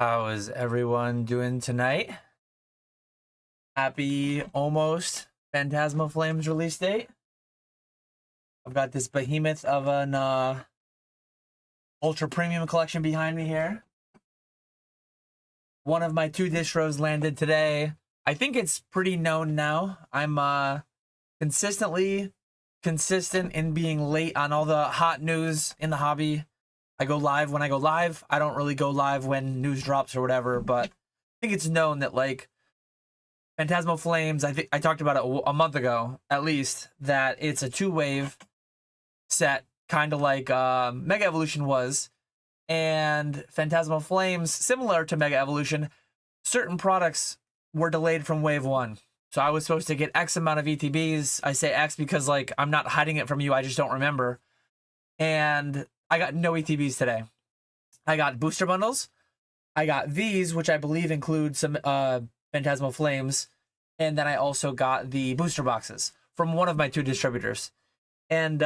How is everyone doing tonight? Happy almost Phantasma Flames release date. I've got this behemoth of an ultra premium collection behind me here. One of my two distros landed today. I think it's pretty known now. I'm consistent in being late on all the hot news in the hobby. I go live when I go live. I don't really go live when news drops or whatever, but I think it's known that like Phantasmal Flames, I think I talked about it a month ago at least, that it's a two-wave set, kind of like Mega Evolution was. And Phantasmal Flames, similar to Mega Evolution, certain products were delayed from wave 1. So I was supposed to get X amount of ETBs. I say X because like I'm not hiding it from you, I just don't remember. And I got no ETBs today. I got booster bundles. I got these, which I believe include some Phantasmal Flames. And then I also got the booster boxes from one of my two distributors. And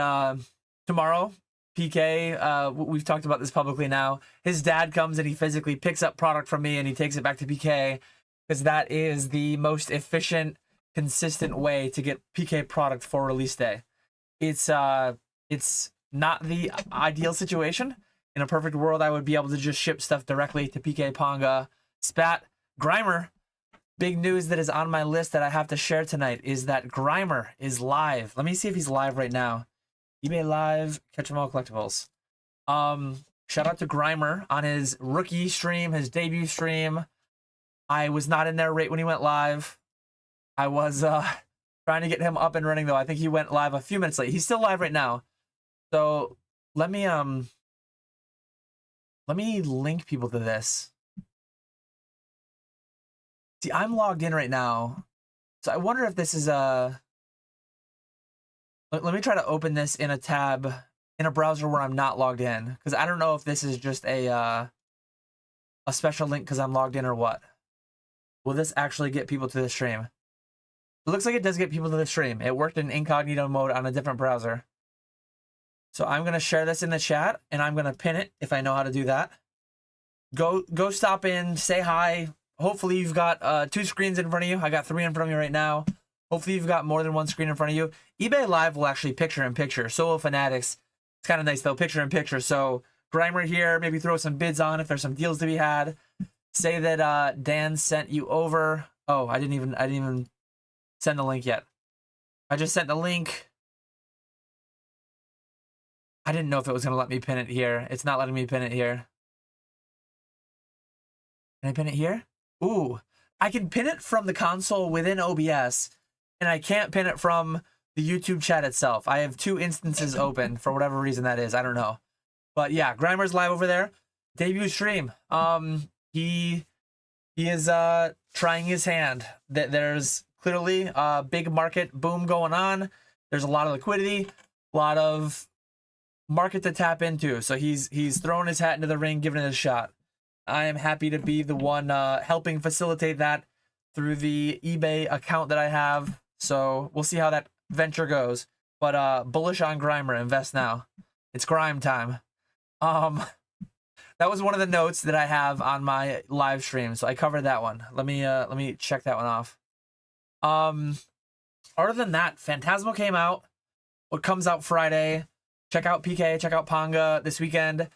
tomorrow, PK, we've talked about this publicly now, his dad comes and he physically picks up product from me and he takes it back to PK because that is the most efficient, consistent way to get PK product for release day. It's not the ideal situation. In a perfect world, I would be able to just ship stuff directly to PK, Ponga, Spat, Grimer. Big news that is on my list that I have to share tonight is that Grimer is live. Let me see if he's live right now. eBay Live, Catch 'em All Collectibles. Shout out to Grimer on his rookie stream, his debut stream. I was not in there right when he went live. I was trying to get him up and running though. I think he went live a few minutes late. He's still live right now. So let me link people to this. See, I'm logged in right now. So I wonder if this is let me try to open this in a tab in a browser where I'm not logged in, because I don't know if this is just a special link because I'm logged in or what. Will this actually get people to the stream? It looks like it does get people to the stream. It worked in incognito mode on a different browser. So I'm going to share this in the chat, and I'm going to pin it if I know how to do that. Go stop in, say hi. Hopefully you've got 2 screens in front of you. I got 3 in front of me right now. Hopefully you've got more than 1 screen in front of you. eBay Live will actually picture-in-picture. So will Fanatics. It's kind of nice, though, picture-in-picture. So Grimer here, maybe throw some bids on if there's some deals to be had. Say that Dan sent you over. Oh, I didn't even send the link yet. I just sent the link. I didn't know if it was going to let me pin it here. It's not letting me pin it here. Can I pin it here? Ooh, I can pin it from the console within OBS, and I can't pin it from the YouTube chat itself. I have 2 instances open for whatever reason that is. I don't know. But yeah, Grimer's live over there. Debut stream. He is trying his hand. There's clearly a big market boom going on. There's a lot of liquidity, a lot of market to tap into. So he's throwing his hat into the ring, giving it a shot. I am happy to be the one helping facilitate that through the eBay account that I have. So we'll see how that venture goes. But bullish on Grimer. Invest now. It's Grime time. That was one of the notes that I have on my live stream. So I covered that one. Let me check that one off. Other than that, Phantasmal came out. What comes out Friday? Check out PK, check out Ponga this weekend.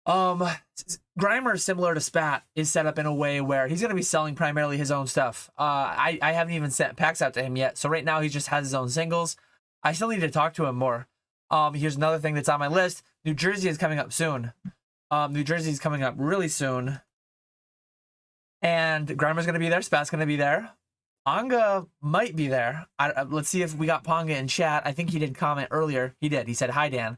Grimer, similar to Spat, is set up in a way where he's going to be selling primarily his own stuff. I haven't even sent packs out to him yet. So right now he just has his own singles. I still need to talk to him more. Here's another thing that's on my list. New Jersey is coming up soon. New Jersey is coming up really soon. And Grimer's going to be there. Spat's going to be there. Ponga might be there. Let's see if we got Ponga in chat. I think he did comment earlier. He did. He said, "Hi, Dan."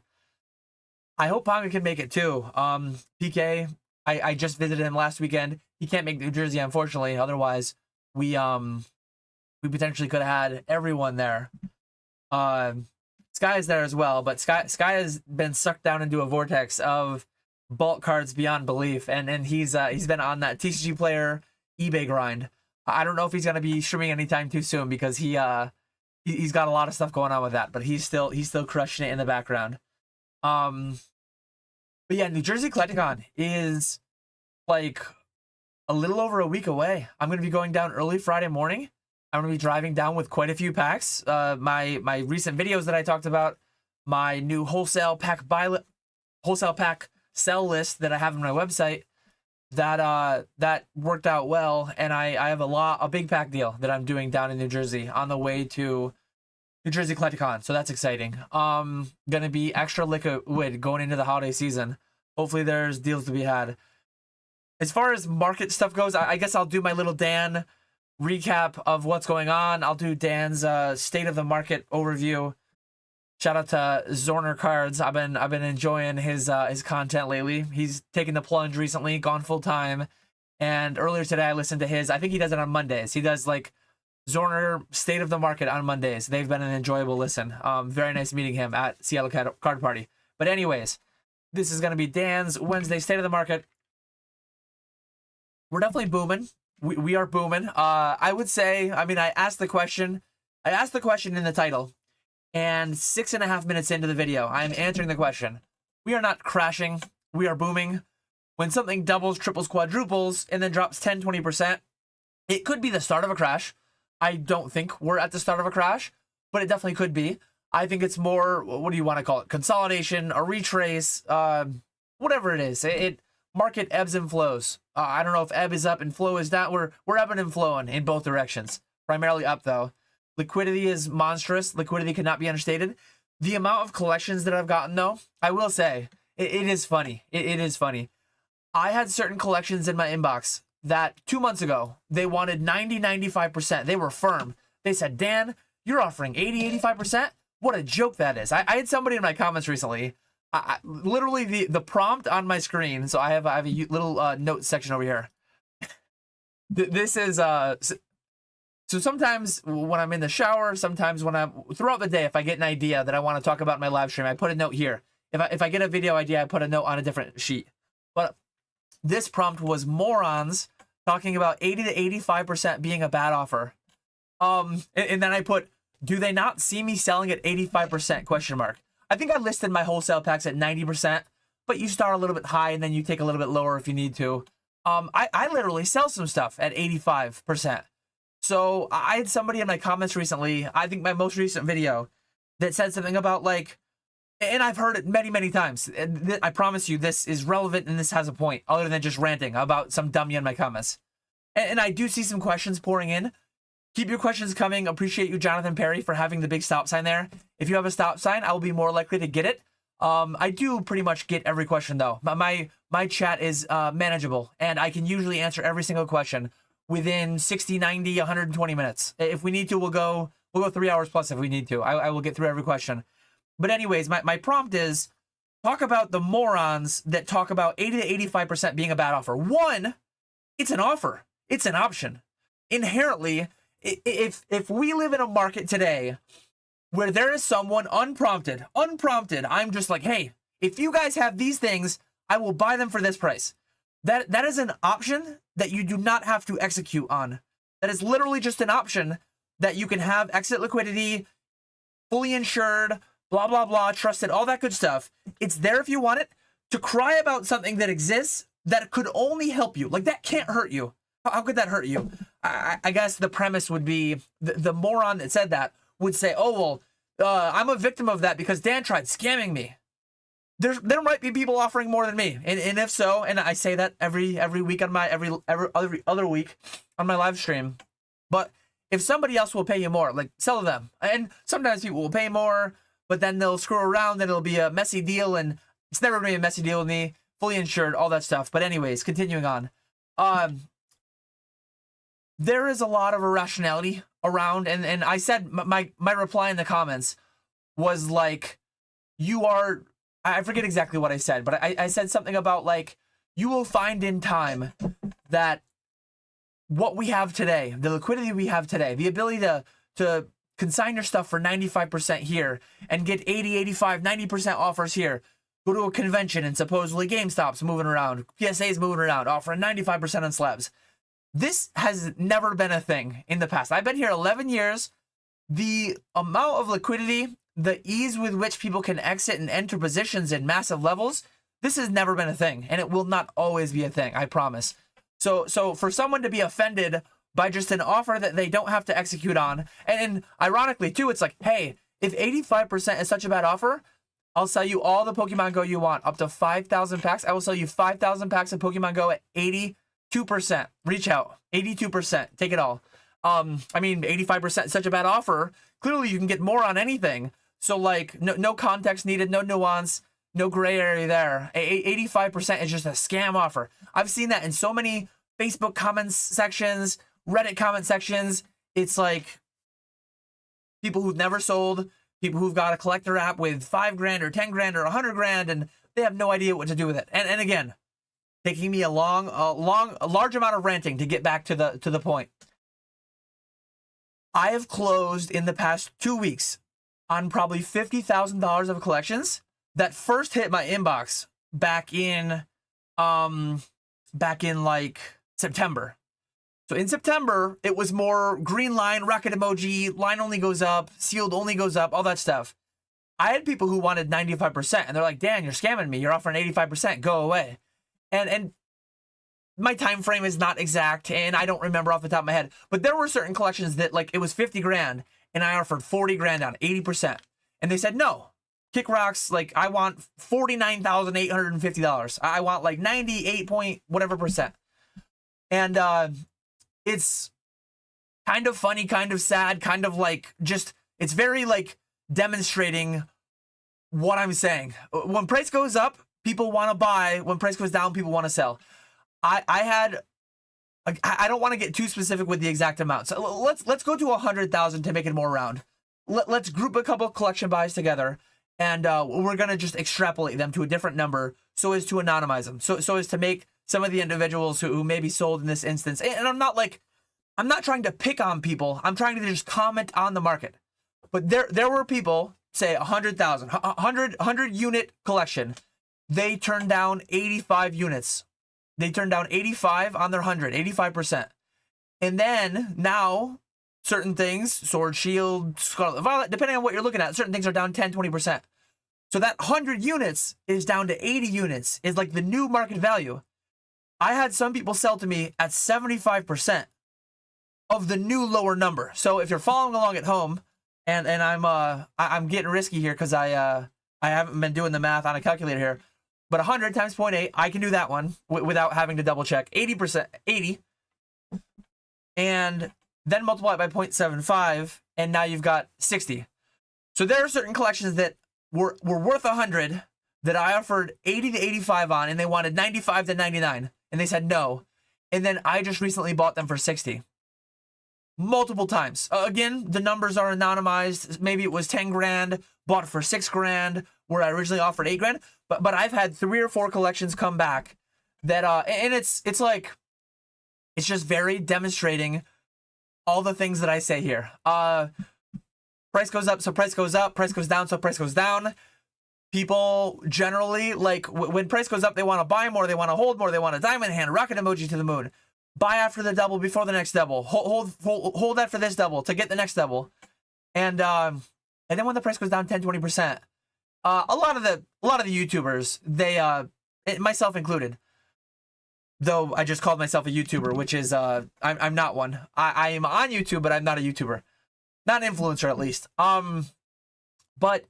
I hope Ponga can make it too. PK, I just visited him last weekend. He can't make New Jersey, unfortunately. Otherwise, we potentially could have had everyone there. Sky is there as well, but Sky has been sucked down into a vortex of bulk cards beyond belief, and he's been on that TCG player eBay grind. I don't know if he's gonna be streaming anytime too soon because he's got a lot of stuff going on with that, but he's still crushing it in the background. But yeah, New Jersey Collecticon is like a little over a week away. I'm going to be going down early Friday morning. I'm going to be driving down with quite a few packs. My recent videos that I talked about, my new wholesale pack sell list that I have on my website, that worked out well, and I have a big pack deal that I'm doing down in New Jersey on the way to New Jersey Collecticon, so that's exciting. Gonna be extra liquid going into the holiday season. Hopefully there's deals to be had. As far as market stuff goes, I guess I'll do my little Dan recap of what's going on. I'll do Dan's state of the market overview. Shout out to Zorner Cards. I've been enjoying his content lately. He's taken the plunge recently, gone full time. And earlier today I listened to his, I think he does it on Mondays. He does like Zorner State of the Market on Mondays. They've been an enjoyable listen. Very nice meeting him at Seattle Card Party. But anyways, this is going to be Dan's Wednesday State of the Market. We're definitely booming. We are booming. I would say, I mean, I asked the question in the title, and 6.5 minutes into the video, I'm answering the question. We are not crashing. We are booming. When something doubles, triples, quadruples, and then drops 10, 20%, it could be the start of a crash. I don't think we're at the start of a crash, but it definitely could be. I think it's more, what do you want to call it? Consolidation, a retrace, whatever it is. Market ebbs and flows. I don't know if ebb is up and flow is down. We're ebbing and flowing in both directions. Primarily up, though. Liquidity is monstrous. Liquidity cannot be understated. The amount of collections that I've gotten, though, I will say, it is funny. It is funny. I had certain collections in my inbox that 2 months ago, they wanted 90, 95%. They were firm. They said, Dan, you're offering 80, 85%? What a joke that is. I had somebody in my comments recently, literally the prompt on my screen. So I have a little note section over here. This is, so sometimes when I'm in the shower, sometimes when I'm, throughout the day, if I get an idea that I want to talk about in my live stream, I put a note here. If I get a video idea, I put a note on a different sheet. But this prompt was morons talking about 80 to 85% being a bad offer. And then I put, do they not see me selling at 85%? Question mark. I think I listed my wholesale packs at 90%, but you start a little bit high and then you take a little bit lower if you need to. I literally sell some stuff at 85%. So I had somebody in my comments recently, I think my most recent video, that said something about like, and I've heard it many, many times. I promise you this is relevant and this has a point other than just ranting about some dummy in my comments. And I do see some questions pouring in. Keep your questions coming. Appreciate you, Jonathan Perry, for having the big stop sign there. If you have a stop sign, I will be more likely to get it. I do pretty much get every question though. My chat is manageable and I can usually answer every single question within 60, 90, 120 minutes. If we need to, we'll go 3 hours plus if we need to. I will get through every question. But anyways, my prompt is talk about the morons that talk about 80 to 85% being a bad offer. One, it's an offer. It's an option. Inherently, if we live in a market today where there is someone unprompted, I'm just like, hey, if you guys have these things, I will buy them for this price. That is an option that you do not have to execute on. That is literally just an option that you can have exit liquidity, fully insured, blah, blah, blah, trusted, all that good stuff. It's there if you want it. To cry about something that exists that could only help you. Like, that can't hurt you. How could that hurt you? I guess the premise would be, the moron that said that would say, oh, well, I'm a victim of that because Dan tried scamming me. There might be people offering more than me. And if so, and I say that every week on my, every other week on my live stream. But if somebody else will pay you more, like, sell to them. And sometimes people will pay more, but then they'll screw around and it'll be a messy deal. And it's never going to be a messy deal with me. Fully insured, all that stuff. But anyways, continuing on. There is a lot of irrationality around, and I said my reply in the comments was like, I forget exactly what I said, but I said something about like, you will find in time that what we have today, the liquidity we have today, the ability to consign your stuff for 95% here and get 80, 85, 90% offers here, go to a convention and supposedly GameStop's moving around, PSA's moving around, offering 95% on slabs. This has never been a thing in the past. I've been here 11 years. The amount of liquidity, the ease with which people can exit and enter positions in massive levels, This has never been a thing, and it will not always be a thing, I promise. So for someone to be offended by just an offer that they don't have to execute on, and ironically too, it's like, hey, if 85% is such a bad offer, I'll sell you all the Pokemon Go you want, up to 5,000 packs. I will sell you 5,000 packs of Pokemon Go at 82%. Reach out, 82%, take it all. I mean, 85% is such a bad offer. Clearly you can get more on anything. So like, no context needed, no nuance, no gray area there. 85% is just a scam offer. I've seen that in so many Facebook comments sections, Reddit comment sections. It's like people who've never sold, people who've got a collector app with 5 grand or 10 grand or 100 grand, and they have no idea what to do with it. And again, taking me a large amount of ranting to get back to the point. I have closed in the past 2 weeks on probably $50,000 of collections that first hit my inbox back in like September. So in September, it was more green line, rocket emoji, line only goes up, sealed only goes up, all that stuff. I had people who wanted 95%, and they're like, Dan, you're scamming me. You're offering 85%. Go away. And my time frame is not exact, and I don't remember off the top of my head. But there were certain collections that, like, it was 50 grand, and I offered 40 grand on 80%. And they said, no. Kick rocks, like, I want $49,850. I want, like, 98 point whatever percent. And it's kind of funny, kind of sad, kind of like just, it's very like demonstrating what I'm saying. When price goes up, people want to buy. When price goes down, people want to sell. I don't want to get too specific with the exact amount. So let's go to 100,000 to make it more round. Let's group a couple collection buys together, and we're going to just extrapolate them to a different number so as to anonymize them. So as to make some of the individuals who may be sold in this instance. And I'm not trying to pick on people. I'm trying to just comment on the market. But there were people, say 100,000, 100 unit collection. They turned down 85 units. They turned down 85 on their 100, 85%. And then now certain things, Sword Shield, Scarlet Violet, depending on what you're looking at, certain things are down 10, 20%. So that 100 units is down to 80 units is like the new market value. I had some people sell to me at 75% of the new lower number. So if you're following along at home, and I'm getting risky here because I haven't been doing the math on a calculator here, but 100 times 0.8, I can do that one without having to double check. 80%, 80, and then multiply it by 0.75, and now you've got 60. So there are certain collections that were worth 100 that I offered 80 to 85 on, and they wanted 95 to 99. And they said no. And then I just recently bought them for 60. Multiple times. Again, the numbers are anonymized. Maybe it was 10 grand, bought for 6 grand, where I originally offered 8 grand. But I've had 3 or 4 collections come back that, and it's like, it's just very demonstrating all the things that I say here. Price goes up, so price goes up. Price goes down, so price goes down. People generally, like, when price goes up, they want to buy more, they want to hold more, they want a diamond hand, rocket emoji to the moon. Buy after the double, before the next double. Hold after this double to get the next double. And then when the price goes down 10, 20%, a lot of the YouTubers, they, myself included, though I just called myself a YouTuber, which is, I'm not one. I am on YouTube, but I'm not a YouTuber. Not an influencer, at least. But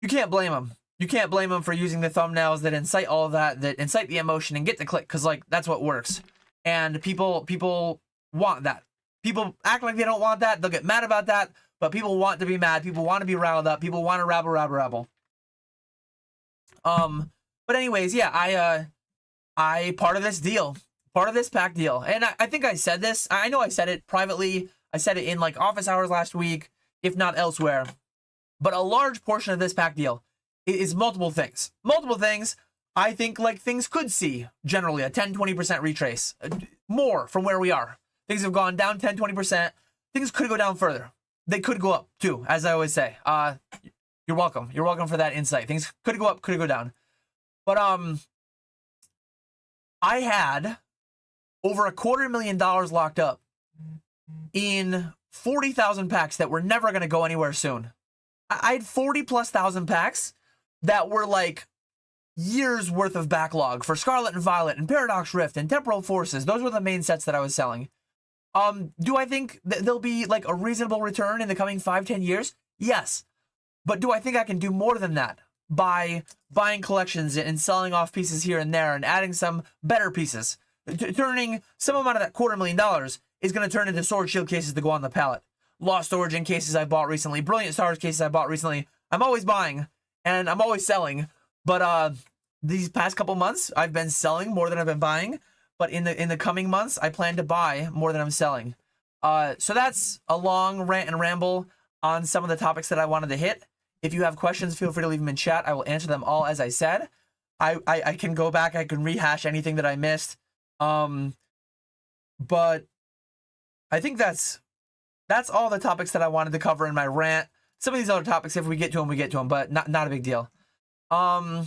you can't blame them. You can't blame them for using the thumbnails that incite all of that incite the emotion and get the click, because, like, that's what works. And people want that. People act like they don't want that. They'll get mad about that, but people want to be mad. People want to be riled up. People want to rabble. But anyways, yeah, I part of this deal, part of this pack deal, and I think I said this. I know I said it privately. I said it in, like, office hours last week, if not elsewhere. But a large portion of this pack deal is multiple things. Multiple things. I think, like, things could see generally a 10-20% retrace, more from where we are. Things have gone down 10-20%. Things could go down further. They could go up too, as I always say. You're welcome. You're welcome for that insight. Things could go up, could go down. But I had over $250,000 locked up in 40,000 packs that were never going to go anywhere soon. I had 40+ thousand packs that were, like, years worth of backlog for Scarlet and Violet and Paradox Rift and Temporal Forces. Those were the main sets that I was selling. Do I think there'll be like a reasonable return in the coming 5-10 years? Yes. But do I think I can do more than that by buying collections and selling off pieces here and there and adding some better pieces? Turning some amount of that $250,000 is going to turn into Sword Shield cases to go on the pallet. Lost Origin cases I bought recently. Brilliant Stars cases I bought recently. I'm always buying and I'm always selling. But these past couple months, I've been selling more than I've been buying. But in the coming months, I plan to buy more than I'm selling. So that's a long rant and ramble on some of the topics that I wanted to hit. If you have questions, feel free to leave them in chat. I will answer them all as I said. I can go back. I can rehash anything that I missed. But I think that's all the topics that I wanted to cover in my rant. Some of these other topics, if we get to them, we get to them. But not a big deal. So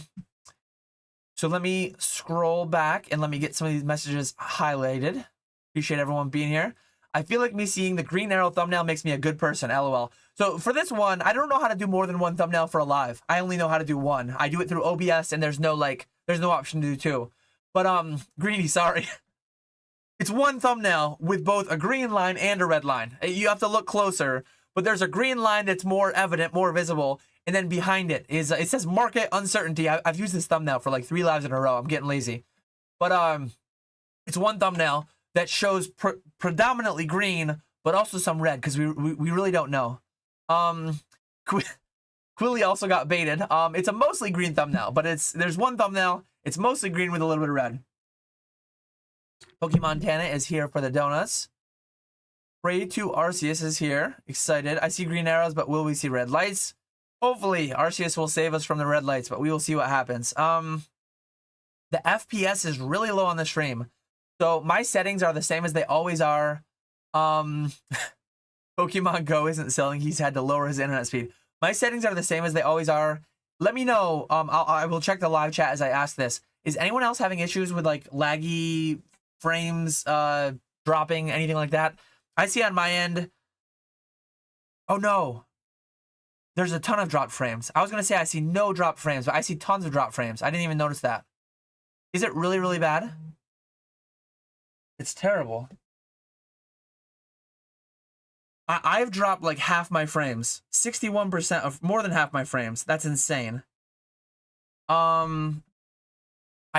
let me scroll back and let me get some of these messages highlighted. Appreciate everyone being here. I feel like me seeing the green arrow thumbnail makes me a good person, LOL. So for this one, I don't know how to do more than one thumbnail for a live. I only know how to do one. I do it through OBS and there's no option to do two. But Greedy, sorry. It's one thumbnail with both a green line and a red line. You have to look closer, but there's a green line that's more evident, more visible. And then behind it is, it says market uncertainty. I've used this thumbnail for like 3 lives in a row. I'm getting lazy. But it's one thumbnail that shows predominantly green, but also some red because we really don't know. Quilly also got baited. It's a mostly green thumbnail, but there's one thumbnail. It's mostly green with a little bit of red. Pokemon Tana is here for the donuts. Pray to Arceus is here. Excited. I see green arrows, but will we see red lights? Hopefully, Arceus will save us from the red lights, but we will see what happens. The FPS is really low on the stream. So my settings are the same as they always are. Pokemon Go isn't selling. He's had to lower his internet speed. My settings are the same as they always are. Let me know. I will check the live chat as I ask this. Is anyone else having issues with like laggy frames, dropping, anything like that? I see on my end. Oh no. There's a ton of drop frames. I was going to say I see no drop frames, but I see tons of drop frames. I didn't even notice that. Is it really, really bad? It's terrible. I've dropped like half my frames. 61% of more than half my frames. That's insane. I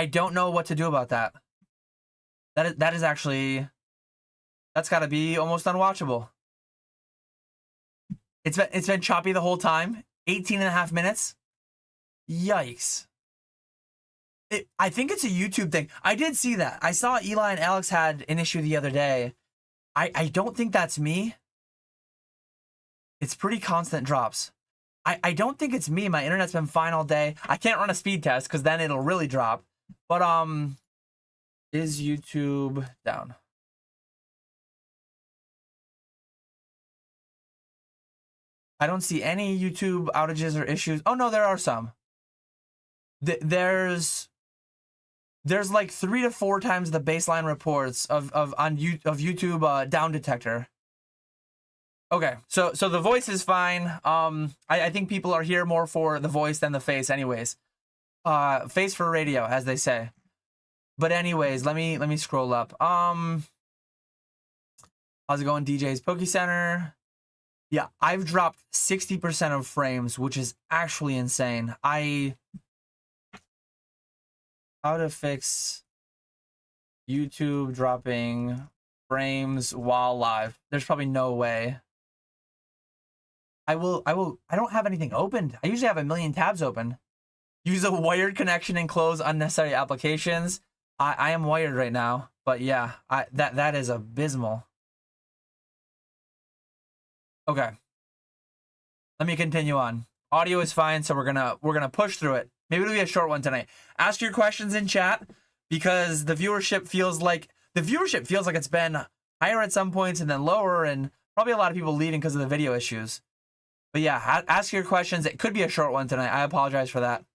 don't know what to do about that. That is actually, that's got to be almost unwatchable. It's been choppy the whole time. 18.5 minutes. Yikes. I think it's a YouTube thing. I did see that. I saw Eli and Alex had an issue the other day. I don't think that's me. It's pretty constant drops. I don't think it's me. My internet's been fine all day. I can't run a speed test because then it'll really drop. But is YouTube down? I don't see any YouTube outages or issues. Oh no, there are some. There's like 3 to 4 times the baseline reports of YouTube down detector. Okay, so the voice is fine. I think people are here more for the voice than the face, anyways. Face for radio, as they say. But anyways, let me scroll up. How's it going, DJ's Poke Center? Yeah, I've dropped 60% of frames, which is actually insane. How to fix YouTube dropping frames while live? There's probably no way. I don't have anything opened. I usually have a million tabs open. Use a wired connection and close unnecessary applications. I am wired right now, but yeah, that is abysmal. Okay. Let me continue on. Audio is fine, so we're gonna push through it. Maybe it'll be a short one tonight. Ask your questions in chat because the viewership feels like it's been higher at some points and then lower, and probably a lot of people leaving because of the video issues. But yeah, ask your questions. It could be a short one tonight. I apologize for that.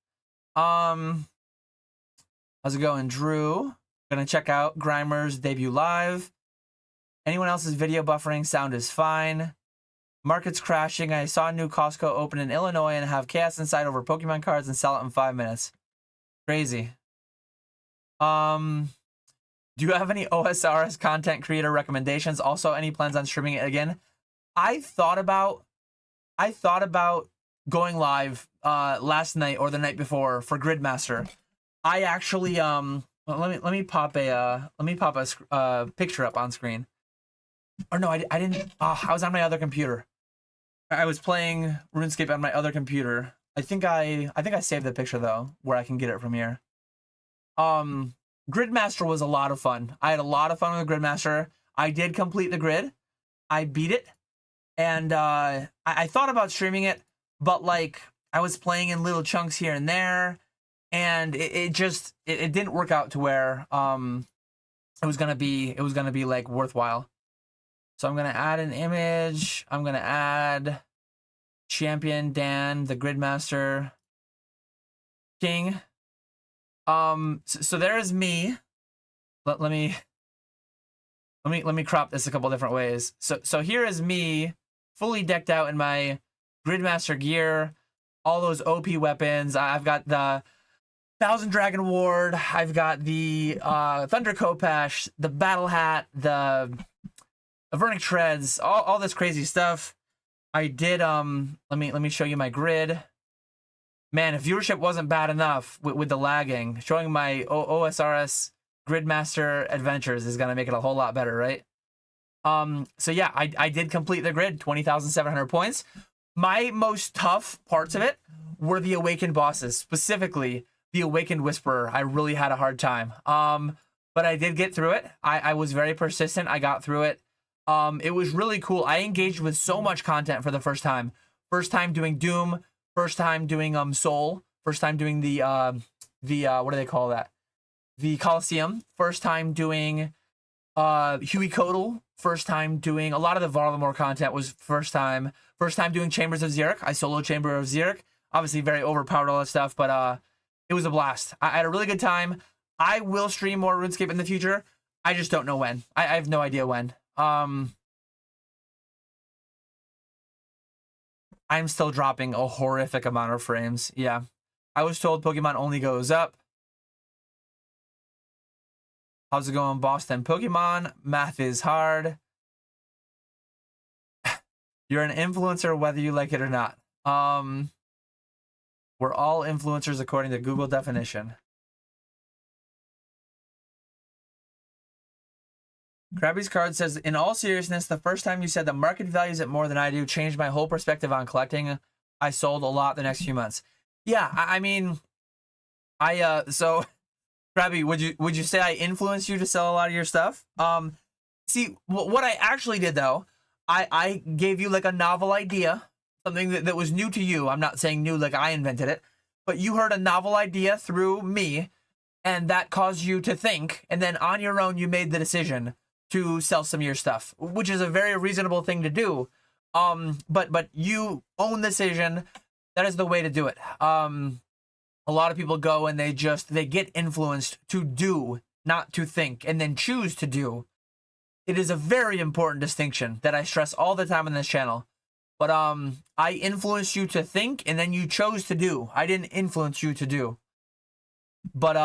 How's it going, Drew? Gonna check out Grimer's debut live. Anyone else's video buffering? Sound is fine. Market's crashing. I saw a new Costco open in Illinois and have chaos inside over Pokemon cards and sell it in 5 minutes. Crazy. Do you have any OSRS content creator recommendations? Also, any plans on streaming it again? I thought about going live last night or the night before for Gridmaster. I actually let me pop a picture up on screen. Or no, I didn't. I was on my other computer. I was playing RuneScape on my other computer. I think I saved the picture though, where I can get it from here. Gridmaster was a lot of fun. I had a lot of fun with Gridmaster. I did complete the grid. I beat it. And I thought about streaming it, but like I was playing in little chunks here and there, and it didn't work out to where it was gonna be like worthwhile. So I'm gonna add an image. I'm gonna add Champion Dan, the Gridmaster King. So there's me. Let me crop this a couple different ways. So here is me, fully decked out in my Gridmaster gear, all those OP weapons. I've got the Thousand Dragon Ward. I've got the Thunder Kopash, the Battle Hat, the Avernic Treads, all this crazy stuff. I did let me show you my grid. Man, if viewership wasn't bad enough with the lagging, showing my OSRS Gridmaster adventures is gonna make it a whole lot better, right? So yeah, I did complete the grid, 20,700 points. My most tough parts of it were the Awakened bosses, specifically the Awakened Whisperer. I really had a hard time. But I did get through it. I was very persistent. I got through it. It was really cool. I engaged with so much content for the first time. First time doing Doom. First time doing Soul. First time doing the what do they call that? The Coliseum. First time doing Huey Codal. First time doing a lot of the Varlamore content was first time. First time doing Chambers of Xeric. I solo Chamber of Xeric. Obviously very overpowered, all that stuff, but it was a blast. I had a really good time. I will stream more RuneScape in the future. I just don't know when. I have no idea when. I'm still dropping a horrific amount of frames. Yeah. I was told Pokemon only goes up. How's it going, Boston? Pokemon, math is hard. You're an influencer whether you like it or not. We're all influencers according to Google definition. Krabby's card says, in all seriousness, the first time you said the market values it more than I do changed my whole perspective on collecting. I sold a lot the next few months. Yeah, I mean, so Krabby, would you say I influenced you to sell a lot of your stuff? See, what I actually did though, I gave you like a novel idea, something that was new to you. I'm not saying new like I invented it, but you heard a novel idea through me, and that caused you to think, and then on your own you made the decision to sell some of your stuff, which is a very reasonable thing to do. But you own the decision. That is the way to do it. A lot of people go and they get influenced to do, not to think, and then choose to do. It is a very important distinction that I stress all the time on this channel. But I influenced you to think, and then you chose to do. I didn't influence you to do. But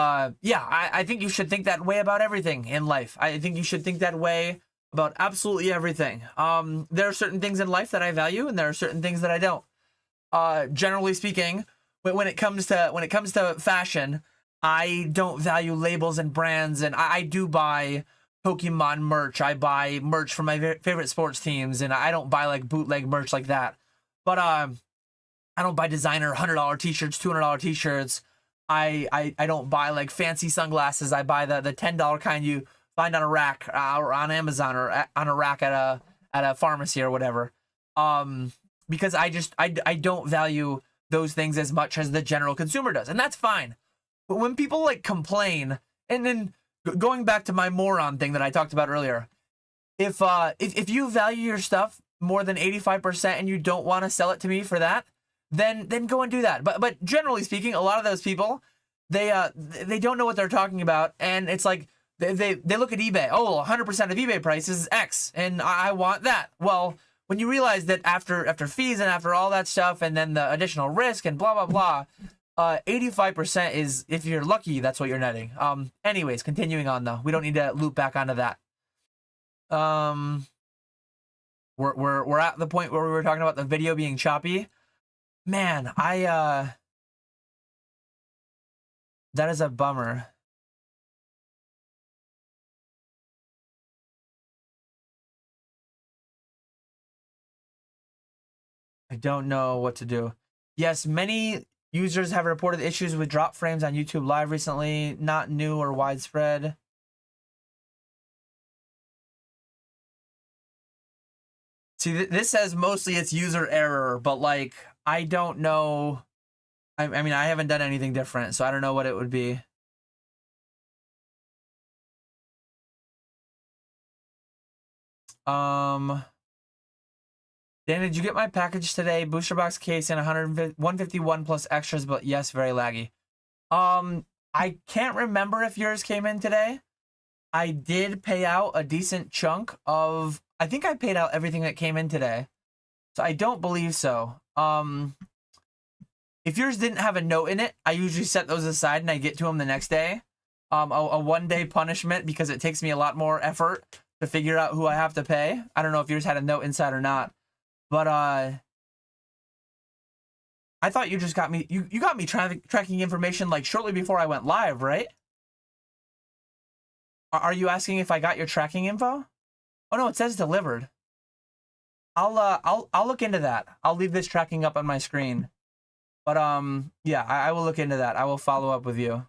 yeah, I think you should think that way about everything in life. I think you should think that way about absolutely everything. There are certain things in life that I value, and there are certain things that I don't. Generally speaking, when it comes to fashion, I don't value labels and brands, and I do buy Pokemon merch. I buy merch from my favorite sports teams, and I don't buy like bootleg merch like that. But I don't buy designer $100 t-shirts, $200 t-shirts. I don't buy like fancy sunglasses. I buy the $10 kind you find on a rack or on Amazon or on a rack at a pharmacy or whatever. Because I don't value those things as much as the general consumer does, and that's fine. But when people like complain, and then going back to my moron thing that I talked about earlier, if you value your stuff more than 85% and you don't want to sell it to me for that, then go and do that. But generally speaking, a lot of those people, they don't know what they're talking about, and it's like they look at eBay. Oh, 100% of eBay price is X, and I want that. Well, when you realize that after fees and after all that stuff, and then the additional risk and blah blah blah, 85% is if you're lucky, that's what you're netting. Anyways, continuing on though. We don't need to loop back onto that. We're at the point where we were talking about the video being choppy. Man, that is a bummer. I don't know what to do. Yes, many users have reported issues with drop frames on YouTube Live recently, not new or widespread. See, this says mostly it's user error, but like, I don't know. I mean, I haven't done anything different, so I don't know what it would be. Dan, did you get my package today? Booster box case and 151 plus extras, but yes, very laggy. I can't remember if yours came in today. I did pay out a decent chunk of, I think I paid out everything that came in today. So I don't believe so. If yours didn't have a note in it, I usually set those aside and I get to them the next day. A 1 day punishment because it takes me a lot more effort to figure out who I have to pay. I don't know if yours had a note inside or not. But I thought you just got me, you got me tracking information like shortly before I went live, right? Are you asking if I got your tracking info? Oh no, it says delivered. I'll look into that. I'll leave this tracking up on my screen. But yeah, I will look into that. I will follow up with you.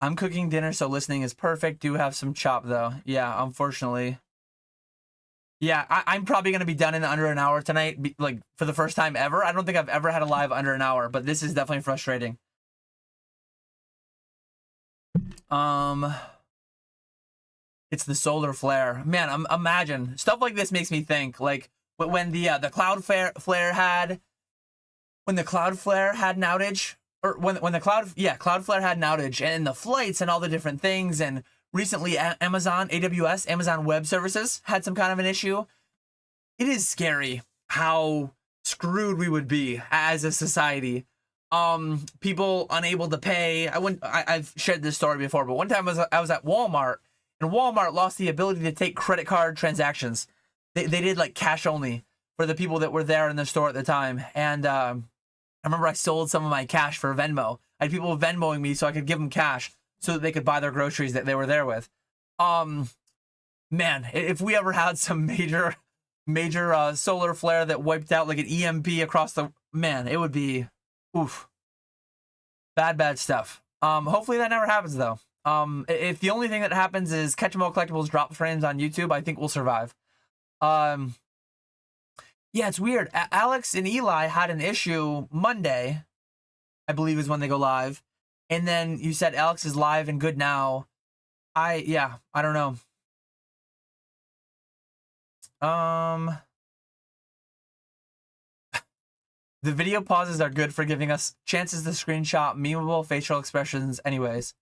I'm cooking dinner, so listening is perfect. Do have some chop, though. Yeah, unfortunately. Yeah, I'm probably going to be done in under an hour tonight, like, for the first time ever. I don't think I've ever had a live under an hour, but this is definitely frustrating. It's the solar flare. Man, imagine. Stuff like this makes me think, like, when the Cloudflare had... When the Cloudflare had an outage... Or when the Cloudflare had an outage, and the flights and all the different things, and recently Amazon Web Services had some kind of an issue. It is scary how screwed we would be as a society. People unable to pay. I've shared this story before, but one time I was at Walmart, and Walmart lost the ability to take credit card transactions. They did like cash only for the people that were there in the store at the time, and I remember I sold some of my cash for Venmo. I had people Venmoing me so I could give them cash so that they could buy their groceries that they were there with. Man, if we ever had some major solar flare that wiped out like an EMP across the... Man, it would be... Oof. Bad stuff. Hopefully that never happens, though. If the only thing that happens is Catch 'em All Collectibles drop frames on YouTube, I think we'll survive. Yeah, it's weird. Alex and Eli had an issue Monday, I believe is when they go live. And then you said Alex is live and good now. I don't know. The video pauses are good for giving us chances to screenshot memeable facial expressions anyways.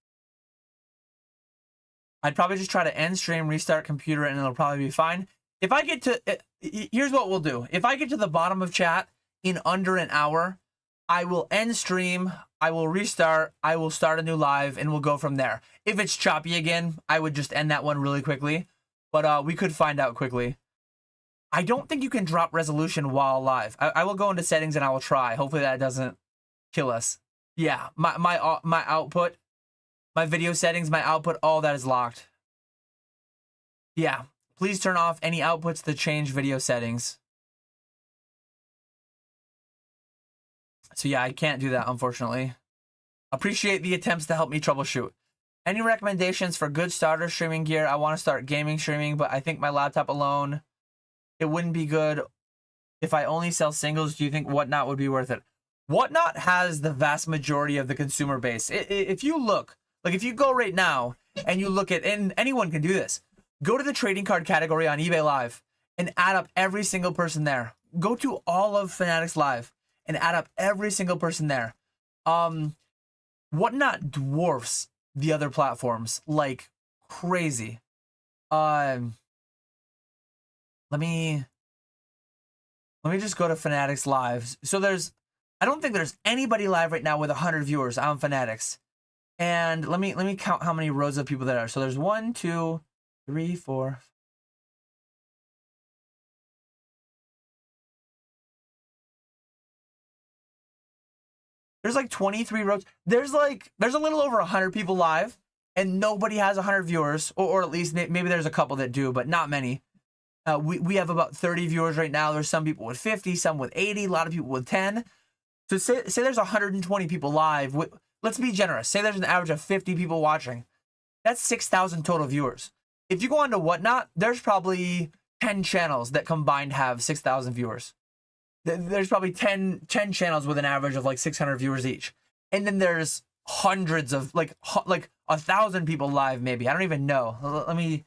I'd probably just try to end stream, restart computer, and it'll probably be fine. If I get to... Here's what we'll do. If I get to the bottom of chat in under an hour, I will end stream, I will restart, I will start a new live, and we'll go from there. If it's choppy again, I would just end that one really quickly. But we could find out quickly. I don't think you can drop resolution while live. I will go into settings and I will try. Hopefully that doesn't kill us. Yeah, my output, my video settings, my output, all that is locked. Yeah. Please turn off any outputs to change video settings. So yeah, I can't do that, unfortunately. Appreciate the attempts to help me troubleshoot. Any recommendations for good starter streaming gear? I want to start gaming streaming, but I think my laptop alone, it wouldn't be good. If I only sell singles, do you think Whatnot would be worth it? Whatnot has the vast majority of the consumer base. If you look, like if you go right now and you look at, and anyone can do this, go to the trading card category on eBay Live and add up every single person there. Go to all of Fanatics Live and add up every single person there. Whatnot dwarfs the other platforms like crazy. Let let me just go to Fanatics lives. So I don't think there's anybody live right now with 100 viewers on Fanatics. And let me count how many rows of people there are. So there's 1, 2, 3, 4. There's like 23 rows. There's a little over 100 people live, and nobody has 100 viewers, or at least maybe there's a couple that do, but not many. We have about 30 viewers right now. There's some people with 50, some with 80, a lot of people with 10. So say there's 120 people live. Let's be generous. Say there's an average of 50 people watching. That's 6,000 total viewers. If you go on to Whatnot, there's probably 10 channels that combined have 6,000 viewers. There's probably 10 channels with an average of like 600 viewers each. And then there's hundreds of like 1,000 people live maybe. I don't even know. Let me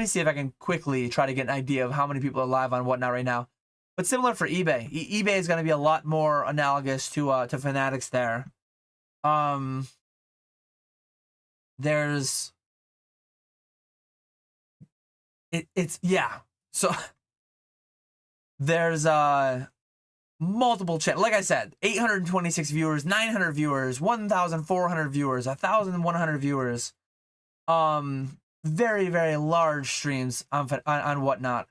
see if I can quickly try to get an idea of how many people are live on Whatnot right now. But similar for eBay. eBay is going to be a lot more analogous to Fanatics there. There's yeah. So there's multiple channels. Like I said, 826 viewers, 900 viewers, 1,400 viewers, 1,100 viewers. Very, very large streams on Whatnot.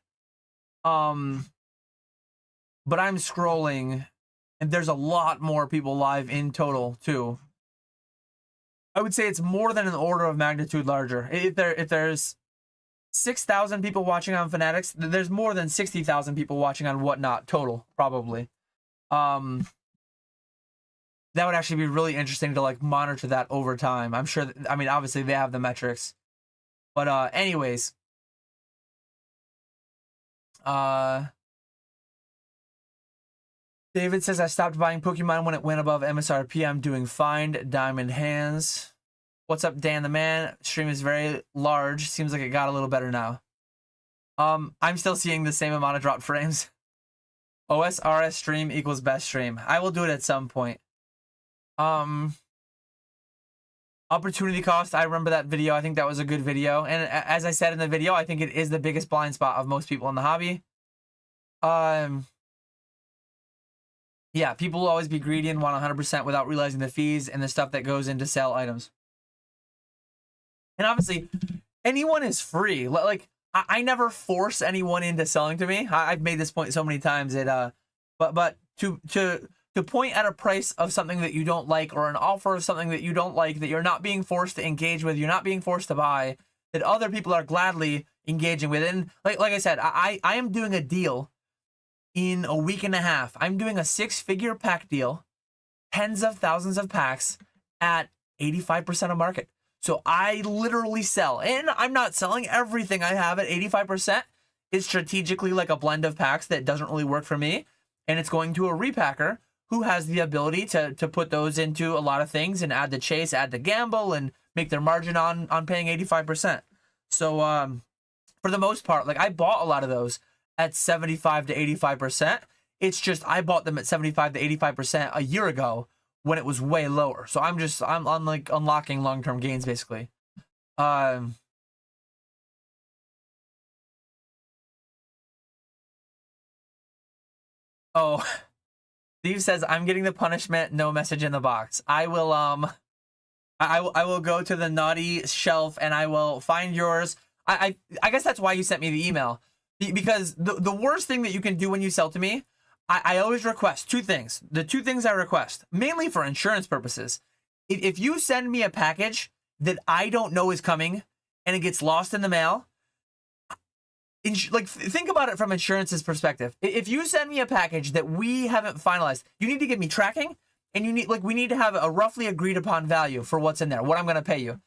But I'm scrolling, and there's a lot more people live in total too. I would say it's more than an order of magnitude larger. If there's 6,000 people watching on Fanatics, there's more than 60,000 people watching on Whatnot total, probably. That would actually be really interesting to like monitor that over time. I'm sure I mean, obviously they have the metrics. But anyways. David says, I stopped buying Pokemon when it went above MSRP. I'm doing fine. Diamond hands. What's up, Dan the Man? Stream is very large. Seems like it got a little better now. I'm still seeing the same amount of drop frames. OSRS stream equals best stream. I will do it at some point. Opportunity cost. I remember that video. I think that was a good video. And as I said in the video, I think it is the biggest blind spot of most people in the hobby. Yeah, people will always be greedy and want 100% without realizing the fees and the stuff that goes into sell items. And obviously, anyone is free. Like, I never force anyone into selling to me. I've made this point so many times that, but to point at a price of something that you don't like, or an offer of something that you don't like, that you're not being forced to engage with, you're not being forced to buy, that other people are gladly engaging with. And like I said, I am doing a deal in a week and a half. I'm doing a 6-figure pack deal, tens of thousands of packs at 85% of market. So I literally sell, and I'm not selling everything I have at 85%. It's strategically like a blend of packs that doesn't really work for me. And it's going to a repacker who has the ability to put those into a lot of things and add the chase, add the gamble, and make their margin on paying 85%. So for the most part, like I bought a lot of those at 75 to 85%. It's just I bought them at 75 to 85% a year ago when it was way lower. So I'm like unlocking long-term gains basically. Oh, Steve says I'm getting the punishment, no message in the box. I will I will go to the naughty shelf and I will find yours. I guess that's why you sent me the email. Because the worst thing that you can do when you sell to me, I always request two things. The two things I request, mainly for insurance purposes. If you send me a package that I don't know is coming and it gets lost in the mail, like think about it from insurance's perspective. If you send me a package that we haven't finalized, you need to give me tracking, and we need to have a roughly agreed upon value for what's in there, what I'm going to pay you.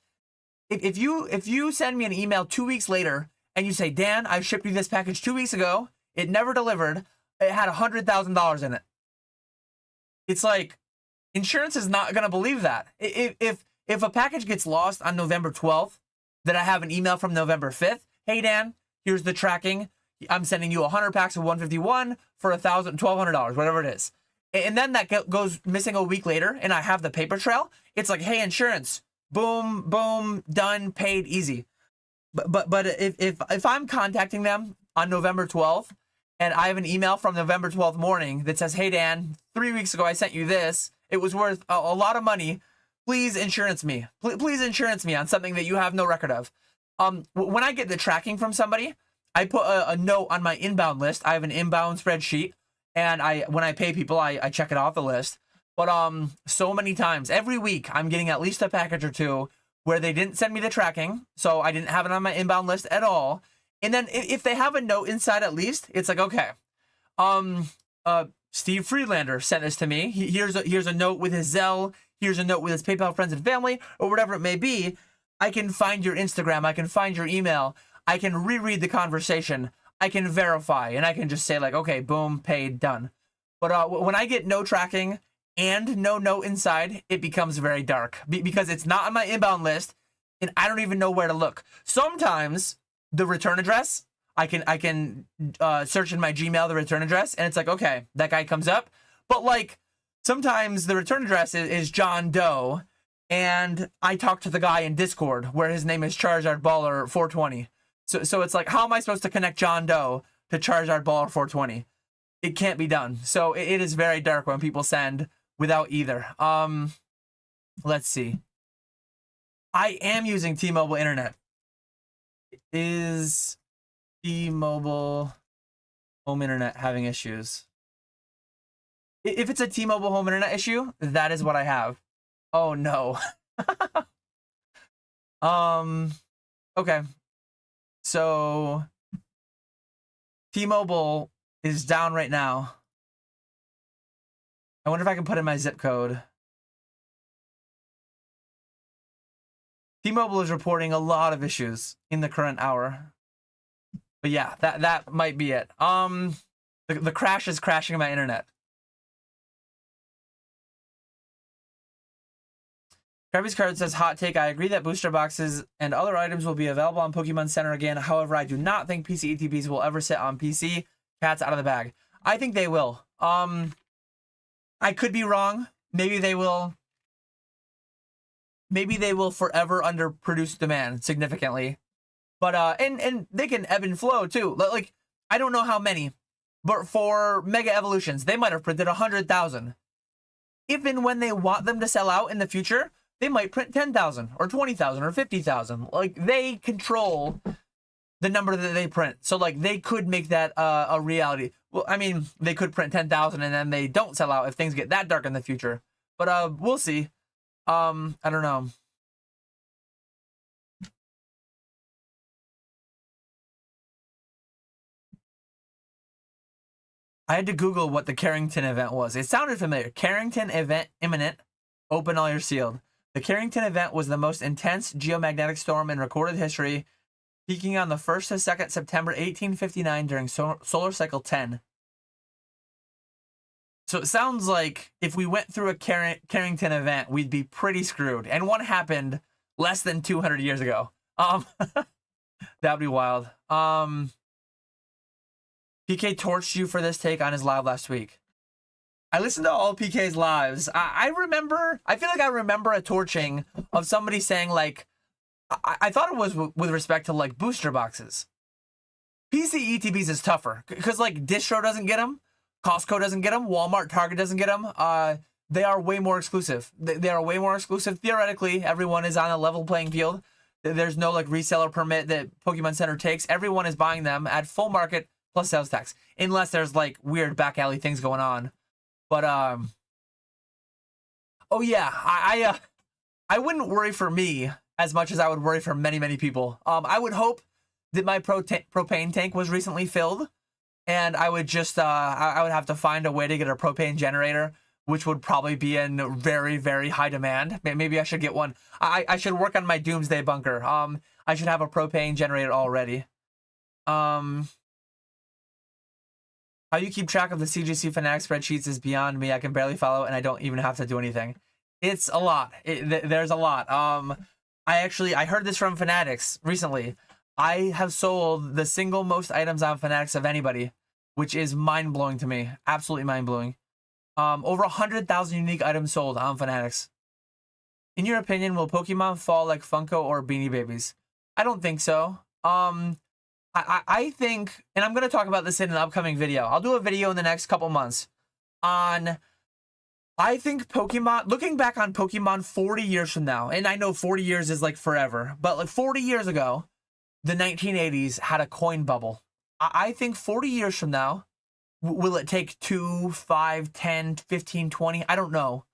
If you send me an email 2 weeks later and you say, Dan, I shipped you this package 2 weeks ago, it never delivered, it had $100,000 in it. It's like, insurance is not going to believe that. If a package gets lost on November 12th, that I have an email from November 5th, hey Dan, here's the tracking. I'm sending you 100 packs of 151 for $1,200, whatever it is. And then that goes missing a week later and I have the paper trail. It's like, hey, insurance, boom, boom, done, paid, easy. But if I'm contacting them on November 12th, and I have an email from November 12th morning that says, "Hey Dan, 3 weeks ago I sent you this. It was worth a lot of money. Please insurance me. Please insurance me on something that you have no record of." When I get the tracking from somebody, I put a note on my inbound list. I have an inbound spreadsheet, and when I pay people, I check it off the list. But so many times, every week, I'm getting at least a package or two where they didn't send me the tracking, so I didn't have it on my inbound list at all. And then if they have a note inside at least, it's like, okay, Steve Friedlander sent this to me. Here's a note with his Zelle. Here's a note with his PayPal friends and family, or whatever it may be. I can find your Instagram. I can find your email. I can reread the conversation. I can verify, and I can just say like, okay, boom, paid, done. But when I get no tracking and no note inside, it becomes very dark because it's not on my inbound list, and I don't even know where to look. Sometimes the return address, I can search in my Gmail the return address, and it's like, okay, that guy comes up. But like sometimes the return address is John Doe, and I talk to the guy in Discord where his name is Charizard Baller 420. So it's like, how am I supposed to connect John Doe to Charizard Baller 420? It can't be done. So it is very dark when people send without either. Let's see. I am using T-Mobile internet. Is T-Mobile home internet having issues? If it's a T-Mobile home internet issue, that is what I have. Oh no. Okay. So T-Mobile is down right now. I wonder if I can put in my zip code. T-Mobile is reporting a lot of issues in the current hour. But yeah, that might be it. The crash is crashing my internet. Kirby's Card says, hot take, I agree that booster boxes and other items will be available on Pokemon Center again. However, I do not think PC ETBs will ever sit on PC. Cat's out of the bag. I think they will. I could be wrong. Maybe they will. Maybe they will forever underproduce demand significantly. But and they can ebb and flow too. Like I don't know how many, but for Mega Evolutions, they might have printed 100,000. If and when they want them to sell out in the future, they might print 10,000 or 20,000 or 50,000. Like they control the number that they print. So like they could make that a reality. Well, I mean, they could print 10,000 and then they don't sell out if things get that dark in the future. But we'll see. I don't know. I had to Google what the Carrington event was. It sounded familiar. Carrington event imminent. Open all your sealed. The Carrington event was the most intense geomagnetic storm in recorded history, peaking on the 1st to 2nd September 1859 during solar cycle 10. So it sounds like if we went through a Carrington event, we'd be pretty screwed. And one happened less than 200 years ago. That'd be wild. PK torched you for this take on his live last week. I listened to all PK's lives. I feel like I remember a torching of somebody saying like, I thought it was with respect to like booster boxes. PC ETBs is tougher because like Distro doesn't get them, Costco doesn't get them, Walmart, Target doesn't get them. They are way more exclusive. They are way more exclusive. Theoretically, everyone is on a level playing field. There's no like reseller permit that Pokemon Center takes. Everyone is buying them at full market plus sales tax, unless there's like weird back alley things going on. But oh yeah, I wouldn't worry for me as much as I would worry for many people. I would hope that my propane tank was recently filled, and I would just I would have to find a way to get a propane generator, which would probably be in very high demand. Maybe I should get one. I should work on my doomsday bunker. I should have a propane generator already. How you keep track of the CGC Fnatic spreadsheets is beyond me. I can barely follow, and I don't even have to do anything. It's a lot. There's a lot. I heard this from Fanatics recently. I have sold the single most items on Fanatics of anybody, which is mind-blowing to me. Absolutely mind-blowing. Over 100,000 unique items sold on Fanatics. In your opinion, will Pokemon fall like Funko or Beanie Babies? I don't think so. I think, and I'm going to talk about this in an upcoming video. I'll do a video in the next couple months on, I think Pokemon, looking back on Pokemon 40 years from now, and I know 40 years is like forever, but like 40 years ago, the 1980s had a coin bubble. I think 40 years from now, will it take 2, 5, 10, 15, 20? I don't know.